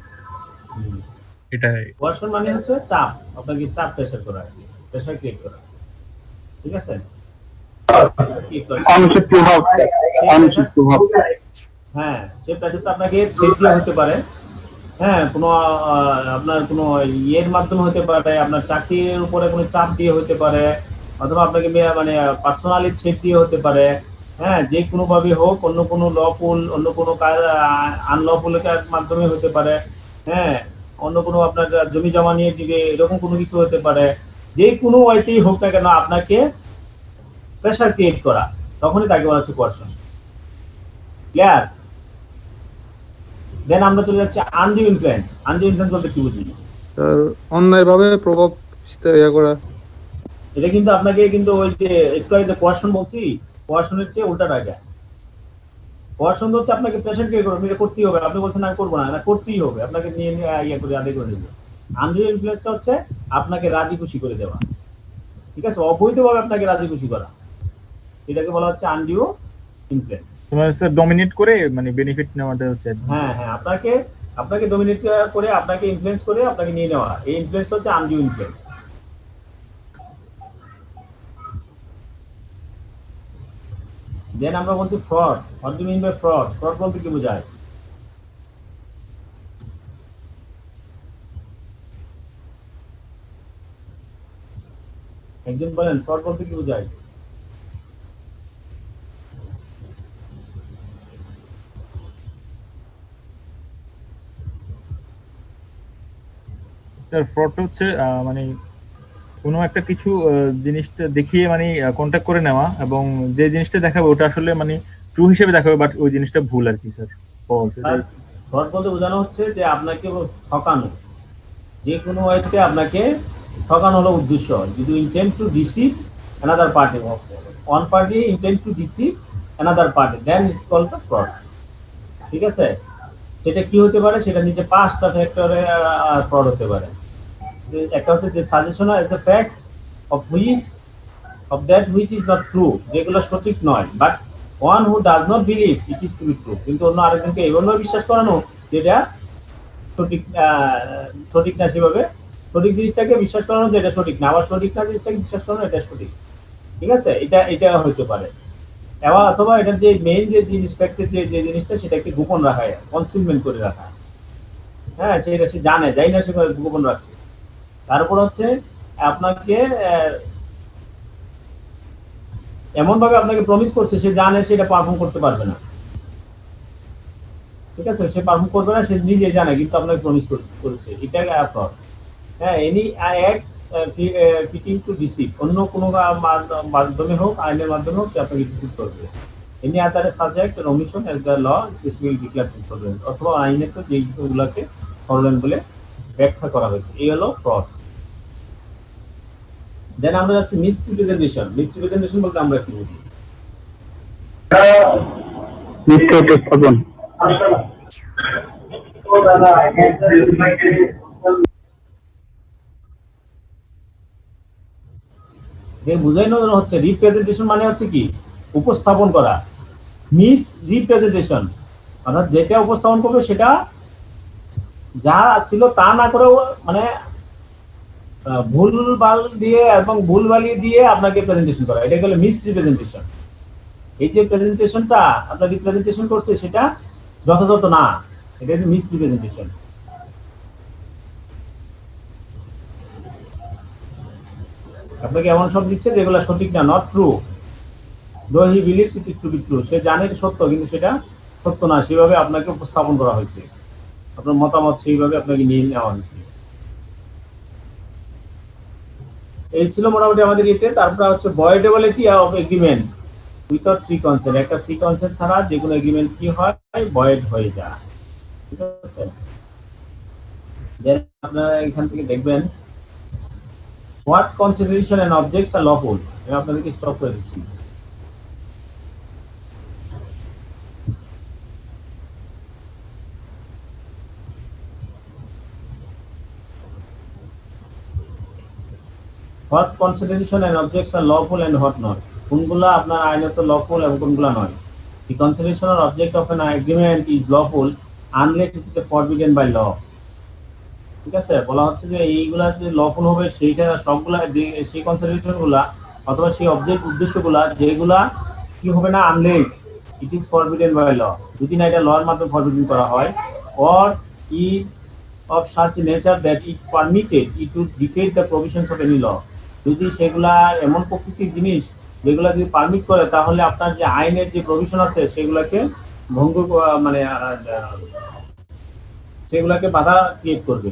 এটাই কোয়ারশন মানে হচ্ছে চাপ, আপনাকে চাপ প্রেসার করা, প্রেসার ক্রিয়েট করা, ঠিক আছে? হ্যাঁ, সে প্রেসারটা আপনাকে থ্রেট দিয়ে হতে পারে, হ্যাঁ, কোনো আপনার কোনো ইয়ের মাধ্যমে হতে পারে, আপনার চাকরির উপরে কোনো চাপ দিয়ে হতে পারে, অথবা আপনাকে মানে পার্সোনালি থ্রেট দিয়ে হতে পারে, হ্যাঁ, যে কোনো ভাবে হোক, অন্য কোনো লফুল, অন্য কোনো আনলফুলের মাধ্যমে হতে পারে, হ্যাঁ, অন্য কোনো আপনার জমি জমা নিয়ে দিবে, এরকম কোনো কিছু হতে পারে। যে কোনো ওয়েতেই হোক না কেন আপনাকে প্রেসার ক্রিয়েট করা, তখনই তাকে বলা হচ্ছে কোয়ারশন। ক্লিয়ার? দেন আমরা চলে যাচ্ছি আনডিউ ইনফ্লুয়েন্স। আনডিউ ইনফ্লুয়েন্স বলতে কি বুঝি? অন্যায়ভাবে প্রভাব বিস্তার করা। এটা কিন্তু আপনাকে কিন্তু ওই যে একটু আগে কোয়ারশন বলছি, কোয়ারশনের চেয়ে উল্টাটা এটা। কোয়ারশন হচ্ছে আপনাকে প্রেসার ক্রিয়েট করবে, এটা করতেই হবে, আপনি বলছেন আমি করবো না, না করতেই হবে, আপনাকে নিয়ে ইয়ে করে আদায় করে দেবে। আনডিউ ইনফ্লুয়েন্সটা হচ্ছে আপনাকে রাজি খুশি করে দেওয়া, ঠিক আছে? অবৈধভাবে আপনাকে রাজি খুশি করা, এটাকে বলা হচ্ছে আনডিউ ইনফ্লুয়েন্স। তোমার স্যার ডমিনেট করে মানে বেনিফিট নেওয়াটা হচ্ছে। হ্যাঁ হ্যাঁ, আপনাকে ডমিনেট করে, আপনাকে ইনফ্লুয়েন্স করে আপনাকে নিয়ে নেওয়া, এই ইনফ্লুয়েন্স হচ্ছে আনডিউ ইনফ্লুয়েন্স। দেন আমরা বলছি fraud. What do mean by fraud? Fraud বলতে কি বোঝায়? একজন বলেন, ফ্রড বলতে কি বোঝায়? স্যার ফ্রড হচ্ছে মানে কোনো একটা কিছু জিনিসটা দেখিয়ে মানে কন্ট্যাক্ট করে নেওয়া, এবং যে জিনিসটা দেখাবে ওটা আসলে মানে ট্রু হিসেবে দেখাবে, বাট ওই জিনিসটা ভুল আর কি স্যার। ফ্রড বলতে বোঝানো হচ্ছে যে আপনাকে ঠকানো, যে কোনো ওয়েতে আপনাকে ঠকানো হলো উদ্দেশ্য। যদি intent to deceive another party, one party intent to deceive another party, then it's called the fraud, ঠিক আছে? সেটা কি হতে পারে? সেটা নিচে 5টা ফ্যাক্টরে ফ্রড হতে পারে। একটা হচ্ছে যে suggestion is the fact of which of that which is not true, যেগুলো সঠিক নয়, but one who does not believe it is to be true, কিন্তু অন্য আরেকজনকে এভাবে বিশ্বাস করানো যেটা সঠিক সঠিক না, সেভাবে সঠিক জিনিসটাকে বিশ্বাস করানো যেটা সঠিক না, আবার সঠিক না জিনিসটাকে বিশ্বাস করানো এটা সঠিক। ঠিক আছে, এটা হতে পারে। এবার অথবা এটার যে মেইন যে জিনিস ফ্যাক্টের যে জিনিসটা সেটাকে গোপন রাখা, কনসিলমেন্ট করে রাখা। হ্যাঁ, সেটা সে জানে, যাই না সে গোপন রাখছে। তারপর হচ্ছে আপনাকে এমন ভাবে আপনাকে প্রমিস করছে সে জানে সেটা পারফর্ম করতে পারবে না। ঠিক আছে, সে পারফর্ম করবে না, সে নিজে জানে, কিন্তু আপনাকে প্রমিস করেছে, এটা ফ্রড। হ্যাঁ, any act fitting two deceive, অন্য কোনো মাধ্যমে হোক, আইনের মাধ্যমে হোক, সে আপনাকে ডিসিভ করবে। Any other subject omission as the law specific declare fraudulent, অথবা আইনে তো যেইগুলোকে ফ্রডুলেন্ট বলে ব্যাখ্যা করা হয়েছে, এই হলো ফ্রড। দেন আমরা যাচ্ছি মিসরিপ্রেজেন্টেশন। মিসরিপ্রেজেন্টেশন বলতে আমরা কি বুঝি? মিথ্যা উপস্থাপন। যে বুঝাইনো হচ্ছে রিপ্রেজেন্টেশন মানে হচ্ছে কি, উপস্থাপন করা। মিস রিপ্রেজেন্টেশন অর্থাৎ যেটা উপস্থাপন করবে সেটা যা ছিল তা না করেও, মানে ভুলভাল দিয়ে এবং ভুলভালি দিয়ে আপনাকে প্রেজেন্টেশন করা, এটা হলো মিস রিপ্রেজেন্টেশন। এই যে প্রেজেন্টেশনটা আপনার রিপ্রেজেন্টেশন করছে সেটা যথাযথ না, এটা হচ্ছে মিস রিপ্রেজেন্টেশন। আপনাকে এমন সব দিচ্ছে যেগুলো সঠিক না, not true, though he believes it is to be true, সে জানে সত্য কিন্তু সেটা সত্য না, সেভাবে আপনাকে উপস্থাপন করা হয়েছে, আপনার মতামত সেইভাবে আপনাকে নিয়ে নেওয়া হয়েছে। এই ছিল মোটামুটি আমাদের ইয়েতে। তারপর হচ্ছে voidability of agreement without free consent, একটা ফ্রি কনসেন্ট ছাড়া যে কোনো এগ্রিমেন্ট কি হয়, ভয়েড হয়ে যায়। ঠিক আছে, আপনারা এখান থেকে দেখবেন what consideration and objects are lawful, আমি আপনাদেরকে স্টপ করে দিচ্ছি। What consideration and objects are lawful and what not, কোনগুলা আপনার আইনত লফুল এবং কোনগুলা নয়। The consideration or object of an agreement is lawful unless it is forbidden by law. ঠিক আছে, বলা হচ্ছে যে এইগুলা যে লফুল হবে সেইটা সবগুলা সেই কনসিডারেশন গুলা অথবা সেই অবজেক্ট উদ্দেশ্যগুলা যেগুলা কি হবে না, unless it is forbidden by law, যদি না এটা লর মাধ্যমে ফরবিডেন করা হয়, or is of such nature that it permitted it to defeat the provisions of any law, যদি সেগুলা এমন প্রকৃতির জিনিস যেগুলা যদি পারমিট করে তাহলে আপনার যে আইনের যে প্রভিশন আছে সেগুলাকে ভঙ্গ, মানে সেগুলাকে বাধা ক্রিয়েট করবে,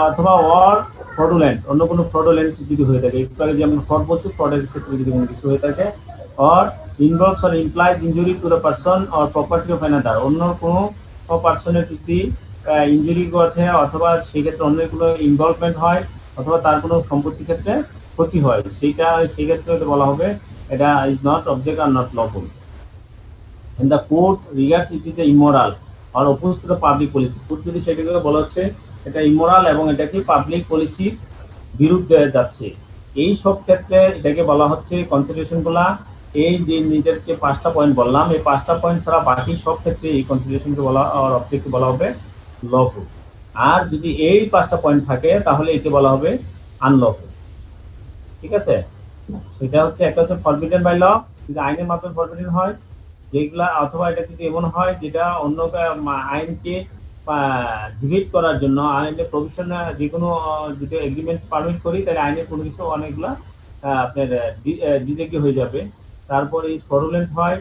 অথবা অর ফ্রডুলেন্ট, অন্য কোনো ফ্রডুলেন্ট যদি হয়ে থাকে, একটু আগে যেমন ফ্রড বলছি, ফ্রডের ক্ষেত্রে যদি কোনো কিছু হয়ে থাকে, or involves or implies injury to the person or property of another, অন্য কোনো পারসনের যদি ইনজুরি ঘটে অথবা সেক্ষেত্রে অন্য কোনো ইনভলভমেন্ট হয় অথবা তার কোনো সম্পত্তির ক্ষেত্রে ক্ষতি হয়, সেইটা সেই ক্ষেত্রে বলা হবে এটা is not object are not lawful. And the court regards it is immoral or oppose to the public policy, court যদি সেটাকে বলা হচ্ছে এটা ইমোরাল এবং এটাকে পাবলিক পলিসির বিরুদ্ধে যাচ্ছে, এই সব ক্ষেত্রে এটাকে বলা হচ্ছে কনসিডারেশনগুলা, এই যে নিজের যে 5টা পয়েন্ট বললাম, এই 5টা পয়েন্ট ছাড়া বাকি সব ক্ষেত্রে এই কনসিডারেশনকে বলা আর অবজেক্টকে বলা হবে লফুল। আর যদি এই 5টা পয়েন্ট থাকে তাহলে একে বলা হবে আনলফুল। ঠিক আছে, সেটা হচ্ছে একটা হচ্ছে ফরবিডেন বাই ল, যদি আইনের মাধ্যমে ফরবিডেন হয় যেগুলা, অথবা এটা যদি এমন হয় যেটা অন্য আইনকে ডিবেট করার জন্য আইনের প্রভিশন, যে কোনো যদি এগ্রিমেন্ট পারমিট করি তাহলে আইনের কোনো কিছু অনেকগুলা আপনার ডিজেক্ট হয়ে যাবে। তারপরে এই ফ্রডুলেন্ট হয়,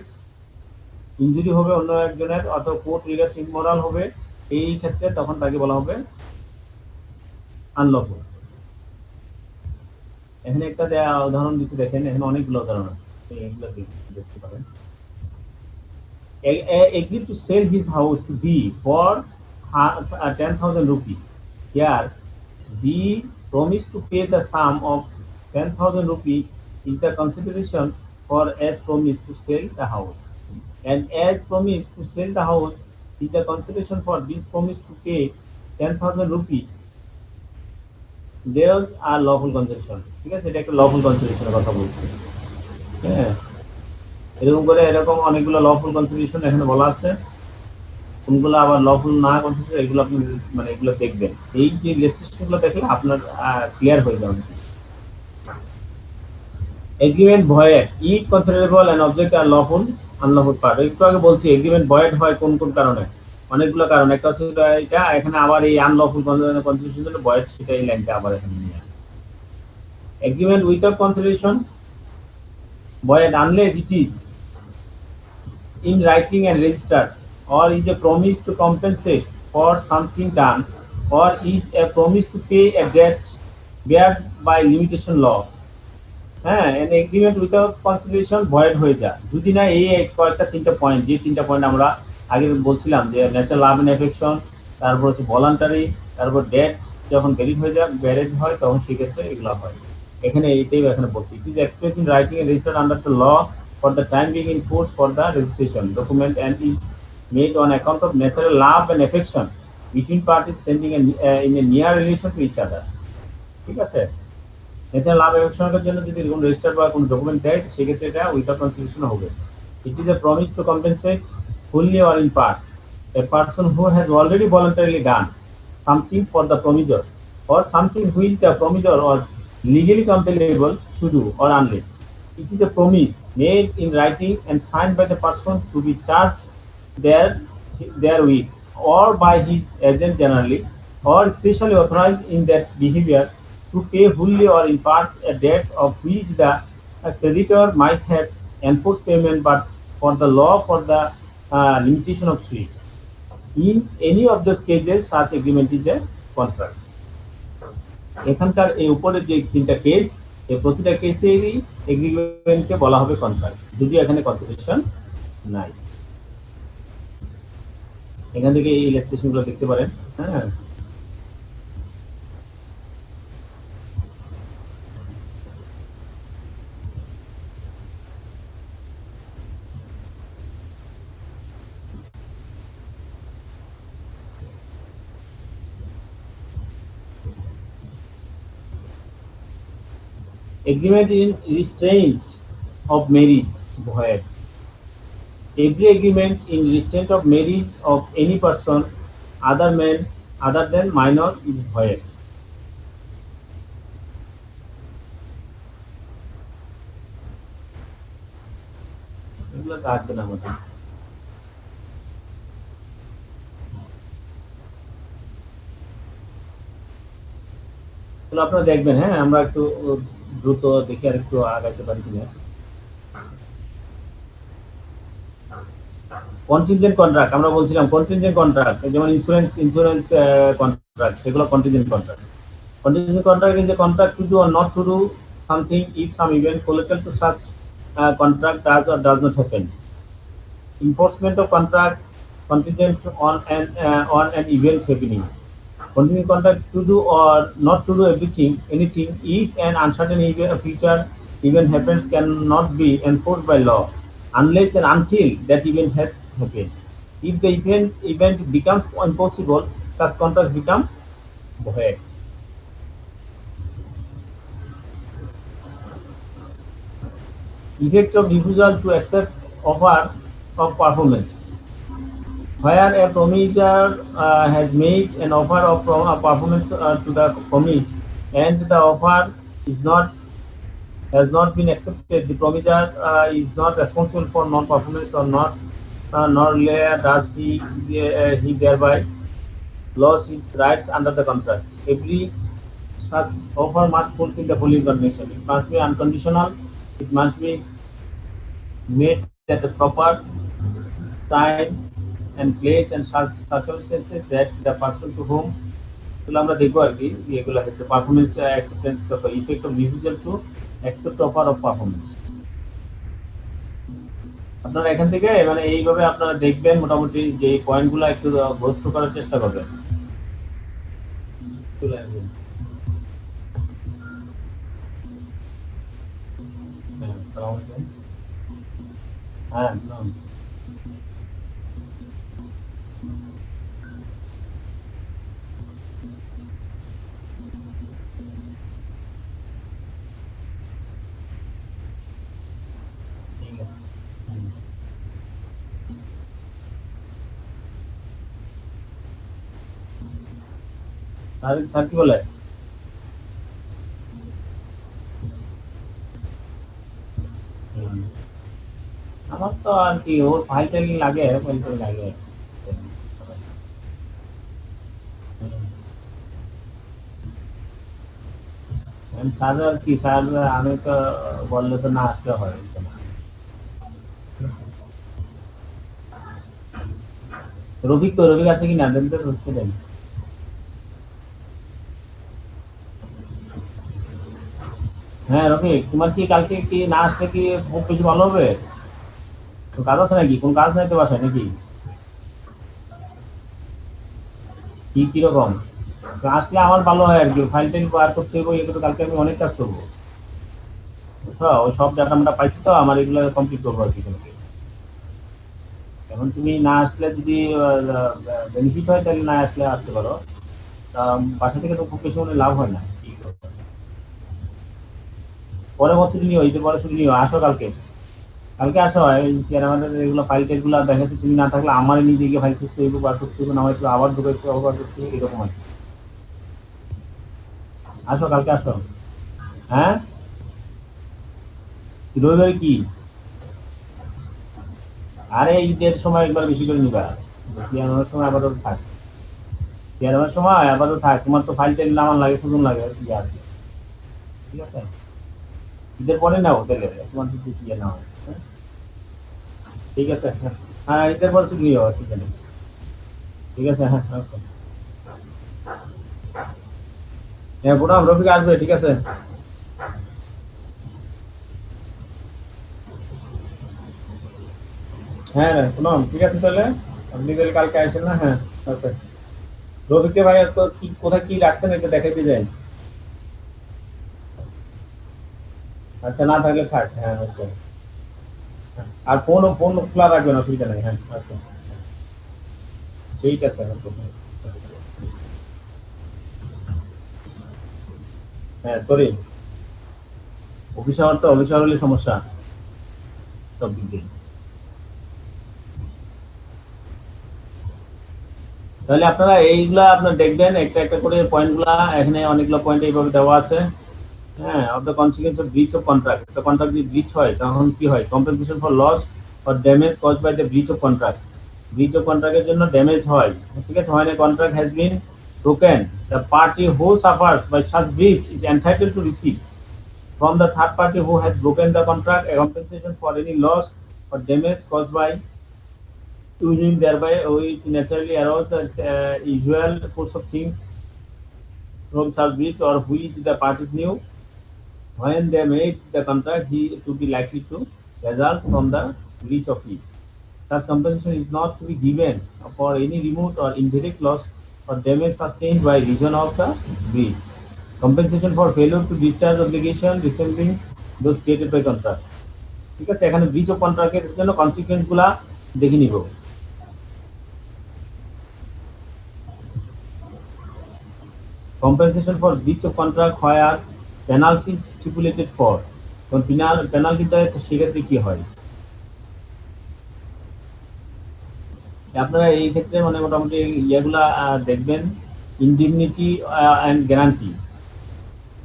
ইনজুরি হবে অন্য একজনের, অথবা কোর্ট রিগার্ডস ইমোরাল হবে, এই ক্ষেত্রে তখন তাকে বলা হবে আনলফুল। এখানে একটা উদাহরণ দিতে দেখেন, এখানে অনেকগুলো উদাহরণ আছে, এইগুলো দেখতে পারেন। Agreed to sell his house to B for 10,000 rupees. Here, B promised to pay the sum of 10,000 rupees is the consideration for as promised to sell the house, and as promised to sell the house is the consideration for this promise to pay 10,000 rupees. There are lawful consideration, ঠিক আছে, এটা একটা lawful কনসিডারেশনের কথা বলছি। হ্যাঁ, এরকম করে এরকম অনেকগুলো লফুল কনসিডারেশন এখানে বলা আছে, কোনগুলো আবার লফুল না কনসিডার এগুলো আপনি মানে এগুলো দেখবেন। এই যে রেস্ট্রিকশনগুলো দেখলে আপনার ক্লিয়ার হয়ে যাবে। Agreement void it considerable and object are lawful unlawful part. একটু আগে বলছি এগ্রিমেন্ট ভয়েড হয় কোন কোন কারণে, অনেকগুলো কারণ। একটা হচ্ছে এটা এখানে আবার এই আনলফুল কনসিডারেশন জন্য ভয়েড, সেটা এই লাইনটা আবার এখানে নিয়ে আসে। Agreement without consideration void unless it is in writing and registered, or is a promise to compensate for something done, or is a promise to pay a debt beared by limitation law. হ্যাঁ, an agreement without consideration void হয়ে যায় যদি না এই কয়েকটা তিনটা point, যে তিনটা পয়েন্ট আমরা আগে বলছিলাম যে ন্যাচারাল লাভ এন্ড এফেকশন, তারপর হচ্ছে ভলান্টারি, তারপর ডেট যখন ভ্যালিড হয়ে যায়, ভ্যালিড হয় তখন সেক্ষেত্রে এগুলো হয়। এখানে এইটাই এখানে বলছি, it is expressed in writing and registered under the law for the time being in force for the registration document and is made on account of natural love and affection between parties standing in a near relation to each other. ঠিক আছে, natural লাভ এফেকশনের জন্য যদি কোনো register বা কোনো document দেয় সেক্ষেত্রে এটা উইথাউট কনসিডারেশন হবে। It is a promise to compensate fully or in part a person who has already voluntarily done something for the promisor, or something which the promisor was legally compellable to do, or unless it is a promise made in writing and signed by the person to be charged therewith, or by his agent generally, or specially authorized in that behavior to pay wholly or in part a debt of which the creditor might have enforced payment but for the law for the limitation of suits. In any of those cases, such agreement is a contract. এখানকার এই উপরের যে তিনটা case, এই প্রতিটা কেসেরই এগ্রিমেন্টকে বলা হবে contract, যদি এখানে কনসিডারেশন নাই। এখান থেকে এই ইলাস্ট্রেশনগুলো দেখতে পারেন। হ্যাঁ, agreement in restraint of marriage void. Every agreement in restraint of marriage of any person other than minor is void. এগুলো আসবে না আমাদের। আপনারা দেখবেন। হ্যাঁ, আমরা একটু দ্রুত দেখে আর একটু আগাইতে পারি কিনা। কন্টিনজেন্ট কন্ট্রাক্ট আমরা বলছিলাম, কন্টিনজেন্ট কন্ট্রাক্ট যেমন ইন্স্যুরেন্স কন্ট্রাক্ট, সেগুলো contingent contract. Contingent contract is a contract to do or not to do something if some event collateral to such contract does or does not happen. Enforcement of contract contingent on an event happening. Contingent contract to do or not to do anything if an uncertain future event happens cannot be enforced by law unless and until that event has happened. If the event becomes impossible, such contracts become void. Effect of refusal to accept offer of performance. Where a promiser has made an offer of performance to the promise and the offer has not been accepted, the promiser is not responsible for non-performance or nor does he thereby lose his rights under the contract. Every such offer must fulfill the following condition: it must be unconditional, it must be made at the proper time and place and circumstances that the person to whom আমরা দেখবো আর কি এগুলো হচ্ছে performance acceptance কত, effect of refusal to accept offer of performance. আপনারা এখান থেকে মানে এইভাবে আপনারা দেখবেন, মোটামুটি যে পয়েন্টগুলো একটু গোস্ত করার চেষ্টা করবেন। হ্যাঁ, স্যার কি বলে? আমার তো আর কি ওর ফাইল টাইল লাগে, ফাইল টাইল লাগে। স্যার আর কি, স্যার আমি তো বললে তো না আসলে হয় না। রফিক তো, রফিক আছে কি না দেন তো, রফিককে দেন। হ্যাঁ রফিক, তোমার কি কালকে কি না আসলে কি খুব বেশি ভালো হবে? তো কাজ আছে নাকি, কোন কাজ নাই তো বাসায় নাকি? কি কিরকম? তো আসলে আমার ভালো হয় আর কি, ফাইল টাইল বার করতে হবে, এগুলো কালকে আমি অনেক কাজ করবো, বুঝছো? ওই সব ডাটা আমরা পাইছি তো, আমার এগুলো কমপ্লিট করবো আর কি তোমাকে। এখন তুমি না আসলে যদি বেনিফিট হয় তাহলে না আসলে আসতে পারো, বাসা থেকে তো খুব বেশি মনে লাভ হয় না। কি করবো? পরে ছুটি নিও, ঈদের পরে ছুটি নিও, আসো কালকে, কালকে আসো। আমাদের এগুলো ফাইল টাইল গুলো দেখাতে তুমি না থাকলে আমার নিজে গিয়ে ফাইল করতে হইব, বার করতে হইব, নামাই আবার ঢুকাইতে হবে, আবার করতে হবে, এরকম আছে। আসো কালকে আসো। হ্যাঁ রবিবার কি? আরে ঈদের সময় একবার বেশি করে নিবা, পিয়ানোর সময় আবারও থাক, পিয়ানোর সময় আবারও থাক, তোমার তো ফাইল টাইল নামান লাগে, সুযোগ লাগে, কি আছে, ঠিক আছে? ঈদের পরে নাও তাহলে, তোমার যদি ইয়ে না হয়, হ্যাঁ? ঠিক আছে, হ্যাঁ হ্যাঁ, ঈদের পরে ছুটি নিও, ঠিক আছে, ঠিক আছে, হ্যাঁ ওকে। হ্যাঁ পুনম, রফিক আসবে, ঠিক আছে। হ্যাঁ পুনম, ঠিক আছে তাহলে, আপনি তাহলে কালকে আসেন না? হ্যাঁ ওকে। রফিককে ভাই তো কি কোথায় কি রাখছেন এটা দেখাইতে যাই। আচ্ছা না থাকলে থাক, হ্যাঁ ওকে। আর ফোন ফোন খোলা রাখবেন, অসুবিধা নেই, হ্যাঁ ওকে, ঠিক আছে ওকে। হ্যাঁ সরি, অফিস আওয়ার তো, অফিস আওয়ার হলে সমস্যা সব দিক দিয়ে। তাহলে আপনারা এইগুলা আপনার দেখবেন একটা একটা করে পয়েন্টগুলা, এখানে অনেকগুলো পয়েন্ট এইভাবে দেওয়া আছে। হ্যাঁ, of the consequence of breach of contract, একটা কন্ট্রাক্ট যদি ব্রিচ হয় তখন কি হয়? Compensation for loss or damage cause by the breach of contract. Breach of কন্ট্রাক্টের জন্য ড্যামেজ হয়, ঠিক আছে? হয় না, contract has been broken, the party who suffers by such breach is entitled to receive from the third party who has broken the contract a compensation for any loss or damage caused by using thereby which naturally arouse the usual course of things from such breach or which the parties knew when they made the contract he to be likely to result from the breach of it. Such compensation is not to be given for any remote or indirect loss or damage sustained by reason of the breach. Compensation for failure to discharge obligation resembling those created by contract. ঠিক আছে, এখানে ব্রিচ of কন্ট্রাক্টের জন্য consequence গুলা দেখে নিব। Compensation for breach of contract where penalty stipulated for, তো পেনাল্টিটা সেক্ষেত্রে কি হয়? আপনারা এই ক্ষেত্রে মানে মোটামুটি ইয়েগুলা দেখবেন, ইনডিগনিটি অ্যান্ড গ্যারান্টি,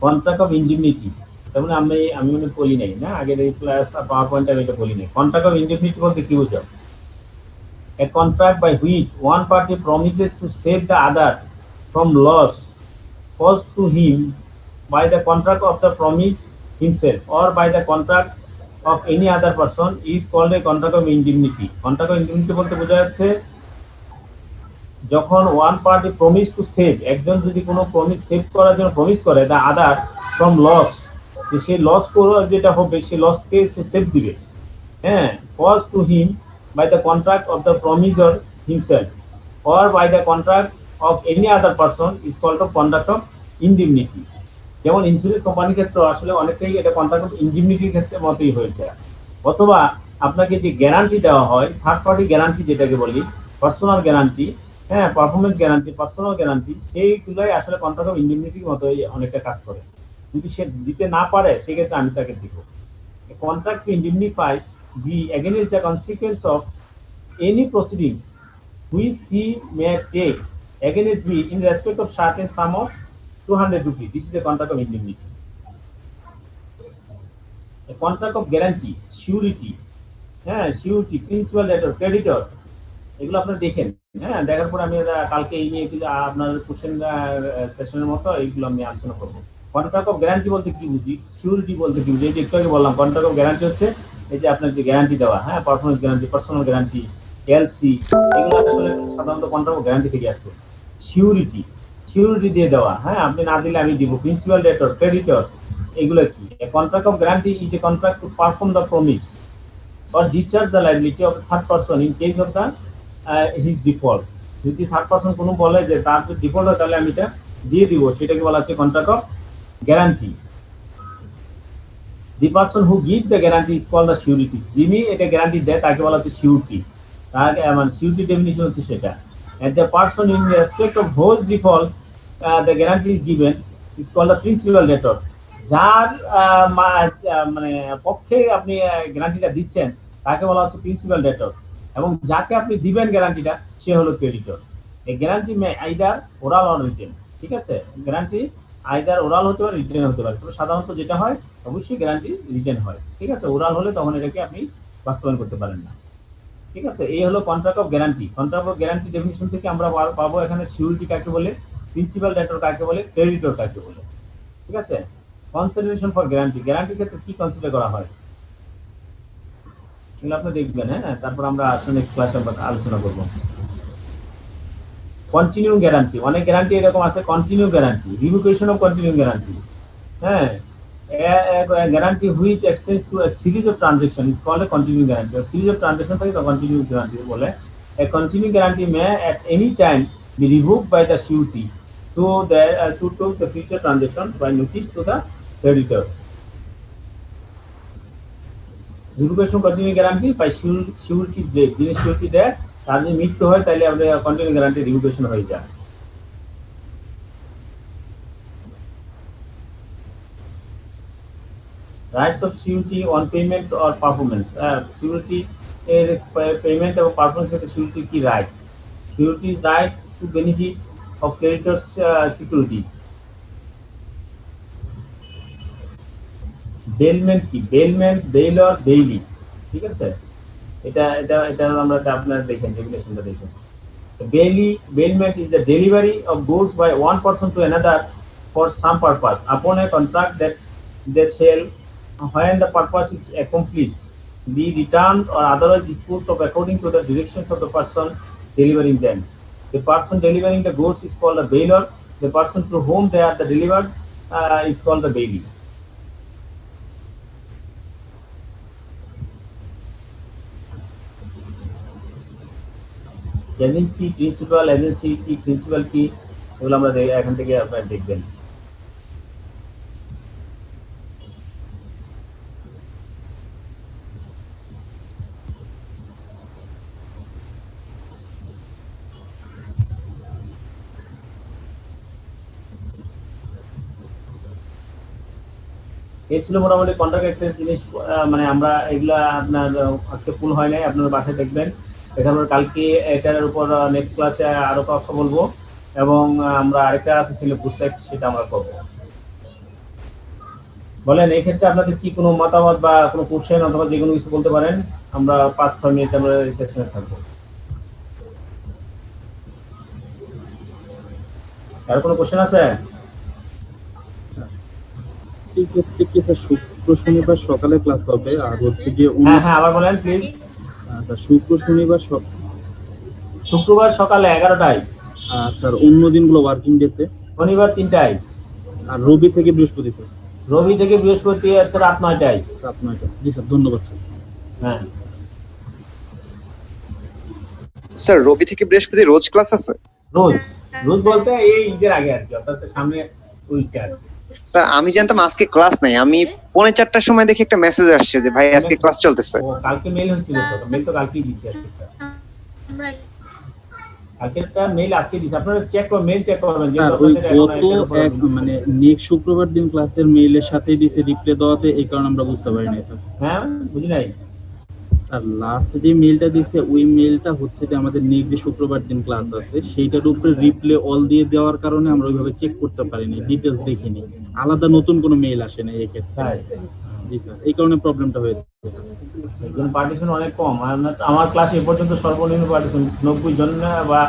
কন্ট্রাক্ট অফ ইনডিগনিটি, তার মানে আমি মনে বলি নাই না, আগের এই ক্লাস পাওয়ার পয়েন্টে আমি এটা বলি নাই। কন্ট্রাক্ট অফ ইনডিগনিটি বলতে কি বোঝো? A contract by which one party promises to save the other from loss caused to him by the contract of the promise himself or by the contract of any other person is called a contract of indemnity. Contract of indemnity বলতে বোঝা যাচ্ছে যখন one party promise to save, একজন যদি কোনো promise save করার জন্য promise করে দ্য আদার ফ্রম লস, যে সে লস করে যেটা হবে সে লসকে সে সেভ দিবে, হ্যাঁ, cause to him by the contract of the promisor himself or by the contract of any other person is called a contract of indemnity. যেমন insurance কোম্পানির ক্ষেত্রে আসলে অনেকটাই এটা কন্ট্রাক্ট অফ ইনডিমনিটির ক্ষেত্রে মতোই হয়ে যায়। অথবা আপনাকে যে গ্যারান্টি দেওয়া হয়, থার্ড পার্টি গ্যারান্টি যেটাকে বলি, পার্সোনাল গ্যারান্টি, হ্যাঁ, পারফরমেন্স গ্যারান্টি, পার্সোনাল গ্যারান্টি, সেইগুলোই আসলে কন্ট্রাক্ট অফ ইনডিমনিটির মতোই অনেকটা কাজ করে। যদি সে দিতে না পারে সেক্ষেত্রে আমি তাকে দিব। Contract to indemnify the against the consequence of any proceedings which he may take against B in respect of certain sum of 200 rupees. This is the contract of indemnity. A contract of guarantee, surety, হ্যাঁ surety, principal ডেটর, creditor, এগুলো আপনারা দেখেন। হ্যাঁ, দেখার পর আমি কালকে এই নিয়ে আপনার কোশ্চেন সেশনের মতো এইগুলো আমি আলোচনা করবো। কন্ট্রাক্ট অফ গ্যারান্টি বলতে কি বুঝি, সিউরিটি বলতে কি বুঝি, এই যে একটু আগে বললাম কন্ট্রাক্ট অফ গ্যারান্টি হচ্ছে এই যে আপনার যে গ্যারান্টি দেওয়া, হ্যাঁ performance guarantee, personal guarantee, LC, এগুলো আসলে সাধারণত কন্ট্রাক্ট অফ গ্যারান্টি থেকে আসছে। সিউরিটি, সিউরিটি দিয়ে দেওয়া, হ্যাঁ আপনি না দিলে আমি দিব। প্রিন্সিপাল ডেটর, ক্রেডিটর, এগুলো কি? Contract of guarantee is a contract to perform the promise or discharge the liability of third person in case of the his default. যদি থার্ড পারসন কোনো বলে যে তার যদি ডিফল্ট হয় তাহলে আমি এটা দিয়ে দিব, সেটাকে বলা হচ্ছে contract of guarantee. The person who give the guarantee is called the surety. যিনি এটা গ্যারান্টি দেয় তাকে বলা হচ্ছে সিউরিটি। তার মানে সিউরিটি ডেফিনিশন হচ্ছে সেটা। and the person in respect of whose default the guarantee is given is called the principal debtor. যার মানে পক্ষে আপনি গ্যারান্টিটা দিচ্ছেন তাকে বলা হচ্ছে প্রিন্সিপাল ডেটর, এবং যাকে আপনি দিবেন গ্যারান্টিটা সে হলো ক্রেডিটর। এই guarantee May either oral or written, ঠিক আছে? গ্যারান্টি আইদার ওরাল হতে পারে, রিটেন হতে পারে। তবে সাধারণত যেটা হয় অবশ্যই গ্যারান্টি রিটেন হয়, ঠিক আছে? ওরাল হলে তখন এটাকে আপনি বাস্তবায়ন করতে পারেন না, ঠিক আছে? এই হলো contract of guarantee. Contract of guarantee definition থেকে আমরা পাবো এখানে সিউরিটি কাকে বলে, প্রিন্সিপাল ডেটর কাকে বলে, ক্রেডিটর কাকে বলে, ঠিক আছে? কনসিডারেশন ফর গ্যারান্টি, গ্যারান্টির ক্ষেত্রে কি কনসিডার করা হয় এগুলো আপনি দেখবেন। হ্যাঁ, তারপর আমরা নেক্সট ক্লাসে আলোচনা করব। কন্টিনিউ গ্যারান্টি, অনেক গ্যারান্টি এরকম আছে continue guarantee, revocation of continue guarantee. হ্যাঁ, guarantee which extends to a series of transaction is called a continue guarantee. Series of transaction থাকে তো কন্টিনিউ গ্যারান্টি বলে। A continue guarantee may at any time be revoked by the surety to the future transaction by notice to the creditor. Revocation continue guarantee by surety break, যিনি surety দেয় তার যদি মৃত্যু হয় তাহলে আমাদের কন্টিনিউ গ্যারান্টি রিভোকেশন হয়ে যায়। Rights of surety on payment or performance, surety এর পেমেন্ট এবং পারফরমেন্স এর সিউরিটি কি right? Surety right two benefit of creditors security. বেলমেন্ট কি? বেলমেন্ট, বেইলর, বেইলি, ঠিক আছে? এটা এটা এটা আমরা আপনারা দেখেন, ডেফিনেশনটা দেখেন। Bailment is the delivery of goods by one person to another for some purpose upon a contract that they shall, when the purpose is accomplished, be returned or otherwise disposed of according to the directions of the person delivering them. The person delivering the goods is called a bailor. The person to whom they are delivered is called the bailee. Agency, principal, agency কি, principal কি, এগুলো আমরা এখান থেকে আপনারা দেখবেন। এই ছিল মোটামুটি কন্ট্রাক্ট একটা জিনিস। মানে আমরা এগুলা আপনার আজকে ফুল হয় নাই, আপনারা বাসায় দেখবেন। এটা আমরা কালকে এটার উপর নেক্সট ক্লাসে আরো কথা বলবো, এবং আমরা আরেকটা ছিল পুস্তক, সেটা আমরা করবো। বলেন এই ক্ষেত্রে আপনাদের কি কোনো মতামত বা কোনো কোশ্চেন অথবা যে কোনো কিছু বলতে পারেন। আমরা 5-6 মিনিট আমরা সেশনে থাকবো। আর কোনো কোশ্চেন আছে? শুক্র শনিবার সকালে ক্লাস হবে, আর হচ্ছে গিয়ে হ্যাঁ আবার বলেন প্লিজ। শুক্রবার সকালে 11টায়, আর স্যার অন্য দিনগুলো ওয়ার্কিং ডেতে শনিবার 3টায়, আর রবি থেকে বৃহস্পতিতে। রবি থেকে বৃহস্পতি হচ্ছে রাত 9টায়। জি স্যার, ধন্যবাদ স্যার। হ্যাঁ স্যার, রবি থেকে বৃহস্পতি রোজ ক্লাস আছে? রোজ রোজ বলতে এই ঈদের আগে আর কি, অর্থাৎ সামনে উইকটা। স্যার আমি জানতাম আজকে ক্লাস নাই। আমি 3:45টার সময় দেখি একটা মেসেজ আসছে যে ভাই আজকে ক্লাস চলতেছে। ও কালকে মেইল হয়েছিল তো, মেইল তো কালকেই দিছি। আমরা কালকে একটা মেইল আজকে দিছি, আপনারা চেক করবেন, মেইল চেক করবেন যে মানে নেক্সট শুক্রবার দিন ক্লাসের মেইলের সাথে দিছে রিপ্লাই দেওয়াতে, এই কারণে আমরা বুঝতে পারি নাই স্যার। হ্যাঁ বুঝি নাই। আর লাস্ট যে মেইলটা দিচ্ছে ওই মেইলটা হচ্ছে যে আমাদের নেক্সট যে শুক্রবার দিন ক্লাস আছে সেইটার উপরে রিপ্লে অল দিয়ে দেওয়ার কারণে আমরা ওইভাবে চেক করতে পারিনি, ডিটেলস দেখিনি, আলাদা নতুন কোনো মেইল আসে না এই ক্ষেত্রে। জি স্যার, এই কারণে প্রবলেমটা হয়েছে। একজন পার্টিশন অনেক কম, আমার ক্লাস এ পর্যন্ত সর্বনিম্ন পার্টিশন 90 জন বা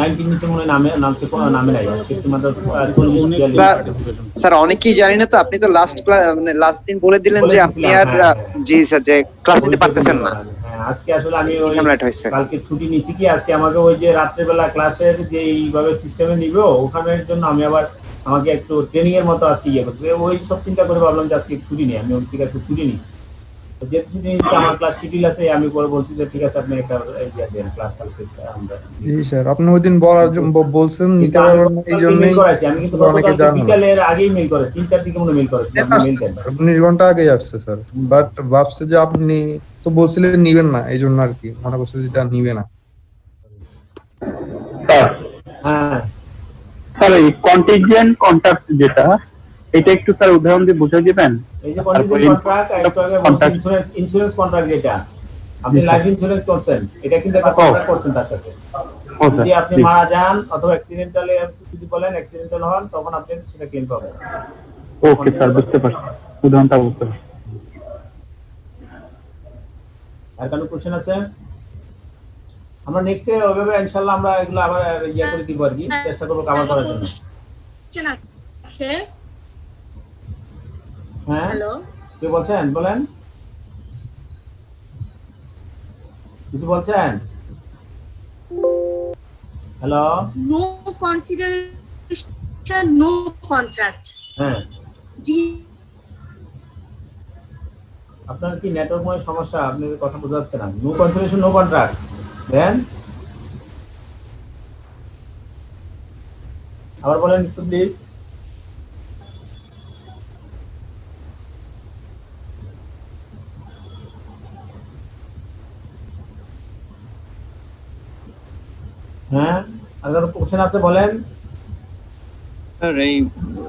90 নিচে মনে নামছে কোনো নামে নাই মাত্র 40। স্যার অনেকেই জানি না তো, আপনি তো লাস্ট মানে লাস্ট দিন বলে দিলেন যে আপনি আর জি স্যার যে ক্লাস নিতে পারতেছেন না। আজকে আসলে আমি ওই কালকে ছুটি নিছি কি আজকে আমাকে ওই যে রাত্রেবেলা ক্লাসের যে এইভাবে সিস্টেমে নিবে ওখানের জন্য আমি আবার আমাকে একটু ট্রেনিং এর মতো আজকে ইয়ে করতে ওই সব চিন্তা করে ভাবলাম যে আজকে ছুটি নেই, আমি ওই ঠিক আছে ছুটি নিই, যে ছুটি নিচ্ছি আমার ক্লাস শিডিউল আছে, আমি পরে বলছি যে ঠিক আছে আপনি একটা ক্লাস কালকে আমরা। জি স্যার, আপনি ওই দিন বলার জন্য বলছেন নিতে পারবেন না, এই জন্যই আমি কিন্তু গতকাল বিকালের আগেই মেইল করেছি, 3টার দিকে মনে মেইল করেছি, আপনি মেইল দেন 19 ঘন্টা আগে আসছে স্যার, বাট ভাবছে যে আপনি তো বলছিলেন নিবেন না, এই জন্য আর কি মনে করছে যেটা নিবে না। হ্যাঁ স্যার এই কন্টিনজেন্ট কন্ট্রাক্ট যেটা, এটা একটু স্যার উদাহরণ দিয়ে বুঝিয়ে দিবেন। এই যে কন্টিনজেন্ট কন্ট্রাক্ট, ইন্স্যুরেন্স কন্ট্রাক্ট যেটা আপনি লাইফ ইন্স্যুরেন্স করছেন, এটা কিন্তু একটা কন্ট্রাক্ট করছেন তার সাথে। যদি আপনি মারা যান অথবা অ্যাক্সিডেন্টালি যদি বলেন অ্যাক্সিডেন্টাল হন তখন আপনি সেটা ক্লেম পাবেন। ওকে স্যার, বুঝতে পারছি, উদাহরণটা বুঝতে পারছি। আর কোনো কোশ্চেন আছে? আমরা নেক্সট এ ওইভাবে ইনশাআল্লাহ আমরা এগুলো আবার ইয়া করে দিব আর কি, চেষ্টা করব কভার করার জন্য। আছে হ্যাঁ হ্যালো, কি বলছেন বলেন, কিছু বলছেন? Hello, no consideration no contract. হ্যাঁ জি আপনার কি নেটওয়ার্ক মনে সমস্যা, আপনি কথা বোঝা যাচ্ছে না। নো কনসিডারেশন নো কন্ট্রাক্ট দেন আবার বলেন একটু প্লিজ। হ্যাঁ আর কোশ্চেন আছে বলেন। স্যার এই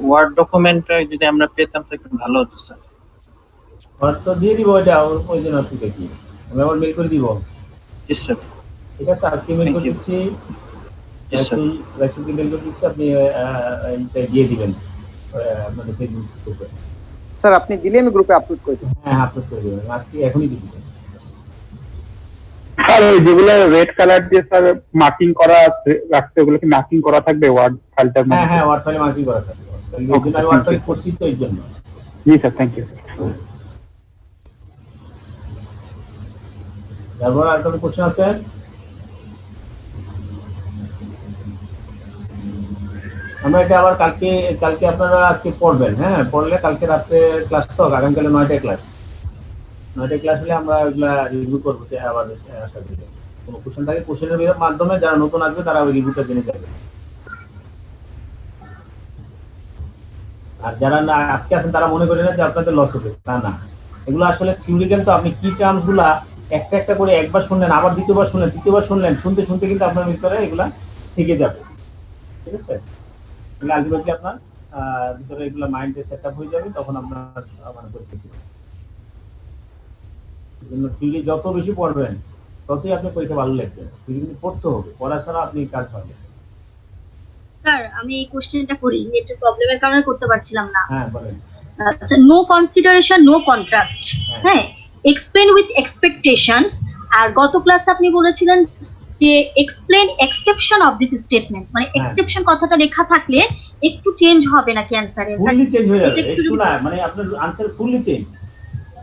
ওয়ার্ড ডকুমেন্টটা যদি আমরা পেতাম তো একটু ভালো হতো স্যার। ওয়ার্ড তো দিয়ে দিব, এটা ওই জন্য অসুবিধা কি, আমি আবার মেল করে দিব। জি স্যার, ঠিক আছে আজকে মেল করে দিচ্ছি, রেসিপি মেল করে দিচ্ছি, আপনি এইটা দিয়ে দিবেন মানে ফেসবুক গ্রুপে। স্যার আপনি দিলে আমি গ্রুপে আপলোড করে দেব। হ্যাঁ আপলোড করে দিবেন, আজকে এখনই দিয়ে দিবেন। স্যার ওই যেগুলো রেড কালার দিয়ে স্যার মার্কিং করা রাখতে, ওগুলো কি মার্কিং করা থাকবে ওয়ার্ড ফাইলটার মধ্যে? হ্যাঁ হ্যাঁ ওয়ার্ড ফাইলে মার্কিং করা থাকবে, এই জন্য আমি ওয়ার্ড ফাইল করছি তো এই জন্য। জি স্যার, থ্যাংক ইউ। তারপর আর কোনো কোশ্চেন আছে? আমরা এটা আবার কালকে আপনারা আজকে পড়বেন, হ্যাঁ পড়লে কালকে রাত্রে ক্লাস তো, আগামীকালে 9টায় ক্লাস, 9টায় ক্লাস হলে আমরা এগুলা রিভিউ করবো আবার আশা করি। কোনো কোশ্চেন থাকে কোশ্চেনের মাধ্যমে যারা নতুন আসবে তারা ওই রিভিউটা জেনে যাবে। আর যারা না আজকে আছেন তারা মনে করেন না যে আপনাদের লস হবে, তা না, এগুলো আসলে থিওরিক্যাল, তো আপনি কি টার্মস গুলা একটা একটা করে একবার শুনলেন, আবার দ্বিতীয়বার শুনলেন, তৃতীয়বার শুনলেন, শুনতে শুনতে কিন্তু আপনার ভিতরে এগুলা থেকে যাবে। ঠিক আছে, আলটিমেটলি আপনার ভিতরে এগুলা মাইন্ডে সেট আপ হয়ে যাবে, তখন আপনার মানে পরীক্ষা দিবেন। এজন্য থিওরি যত বেশি পড়বেন ততই আপনি পরীক্ষা ভালো লিখবে, থিওরি কিন্তু পড়তে হবে, পড়া ছাড়া আপনি কাজ পাবেন। স্যার আমি এই কোশ্চেনটা করি, নেট প্রবলেমের কারণে করতে পারছিলাম না। হ্যাঁ বলেন। Sir no consideration no contract, হ্যাঁ এক্সপ্লেন উইথ এক্সপেকটেশনস। আর গত ক্লাসে আপনি বলেছিলেন যে explain exception of this statement, মানে এক্সেপশন কথাটা লেখা থাকলে একটু চেঞ্জ হবে নাকি অ্যানসারে? ফুললি চেঞ্জ হয়ে যাবে, একটু না মানে আপনার answer fully change.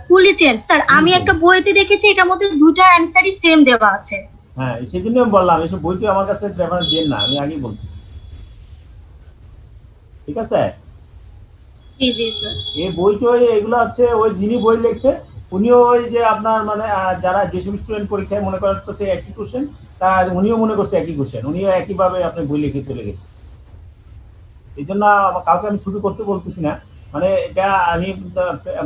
Fully change sir, আমি একটা বইতে দেখেছি এটার মধ্যে দুটো অ্যানসারই সেম দেওয়া আছে। হ্যাঁ সেজন্য আমি বললাম এসব বইতে আমার কাছে রেফারেন্স দেন না, আমি আগেই বলছি। ঠিক আছে, জি জি স্যার। এই বইটা এগুলো হচ্ছে ওই যিনি বই লিখছে উনিও ওই যে আপনার মানে যারা যেসব স্টুডেন্ট পরীক্ষায় মনে করছে একই কোশ্চেন, তার উনিও মনে করছে একই কোশ্চেন, উনিও একইভাবে আপনি বই লিখে চলে গেছে। এই জন্য কাউকে আমি ছুটি করতে বলতেছি না, মানে এটা আমি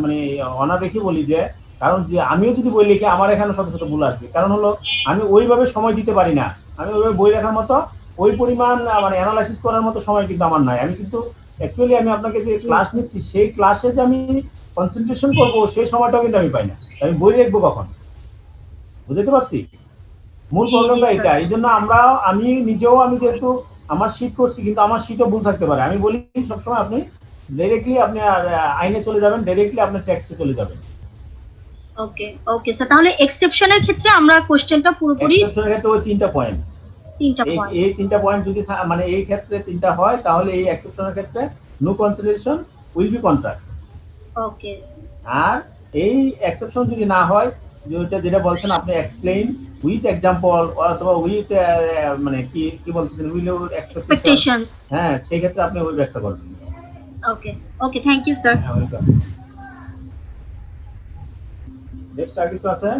মানে অনার রেখে বলি যে, কারণ যে আমিও যদি বই লিখি আমার এখানে শত শত ভুল আসবে, কারণ হলো আমি ওইভাবে সময় দিতে পারি না, আমি ওইভাবে বই লেখার মতো ওই পরিমাণ মানে অ্যানালাইসিস করার মতো সময় কিন্তু আমার নাই। আমি কিন্তু অ্যাকচুয়ালি আমি আপনাকে যে ক্লাস নিচ্ছি সেই ক্লাসে যে আমি কনসেন্ট্রেশন করবো সেই সময়টাও কিন্তু আমি পাই না, আমি বই লিখবো কখন? বুঝতে পারছি মূল জি, প্রবলেমটা জি, এটা। স্যার। এই জন্য আমি নিজেও যেহেতু আমার শীট করছি, কিন্তু আমার শীটও ভুল থাকতে পারে। আমি বলি সবসময় আপনি ডাইরেক্টলি আপনি আইনে চলে যাবেন, ডাইরেক্টলি আপনি ট্যাক্সে চলে যাবেন। ওকে, ওকে স্যার। তাহলে এক্সেপশনের ক্ষেত্রে আমরা কোশ্চেনটা পুরোপুরি এক্সেপশনের ক্ষেত্রে ওই 3টা পয়েন্ট, 3টা এই পয়েন্ট। এই 3টা পয়েন্ট যদি মানে এই ক্ষেত্রে 3টা হয়, তাহলে এই এক্সেপশনের ক্ষেত্রে no consideration will be contract. Okay. আর এই এক্সেপশন যদি না হয়, যেটা বলছেন আপনি এক্সপ্লেইন উইথ এক্সাম্পল অথবা উইথ মানে কি কি বলছেন উইথ এক্সপেকটেশন, এক্সপেকটেশনস। হ্যাঁ সেই ক্ষেত্রে আপনি ওই ব্যাখ্যা করবেন। ওকে, ওকে, থ্যাংক ইউ স্যার। নেক্সট আর কিছু আছে?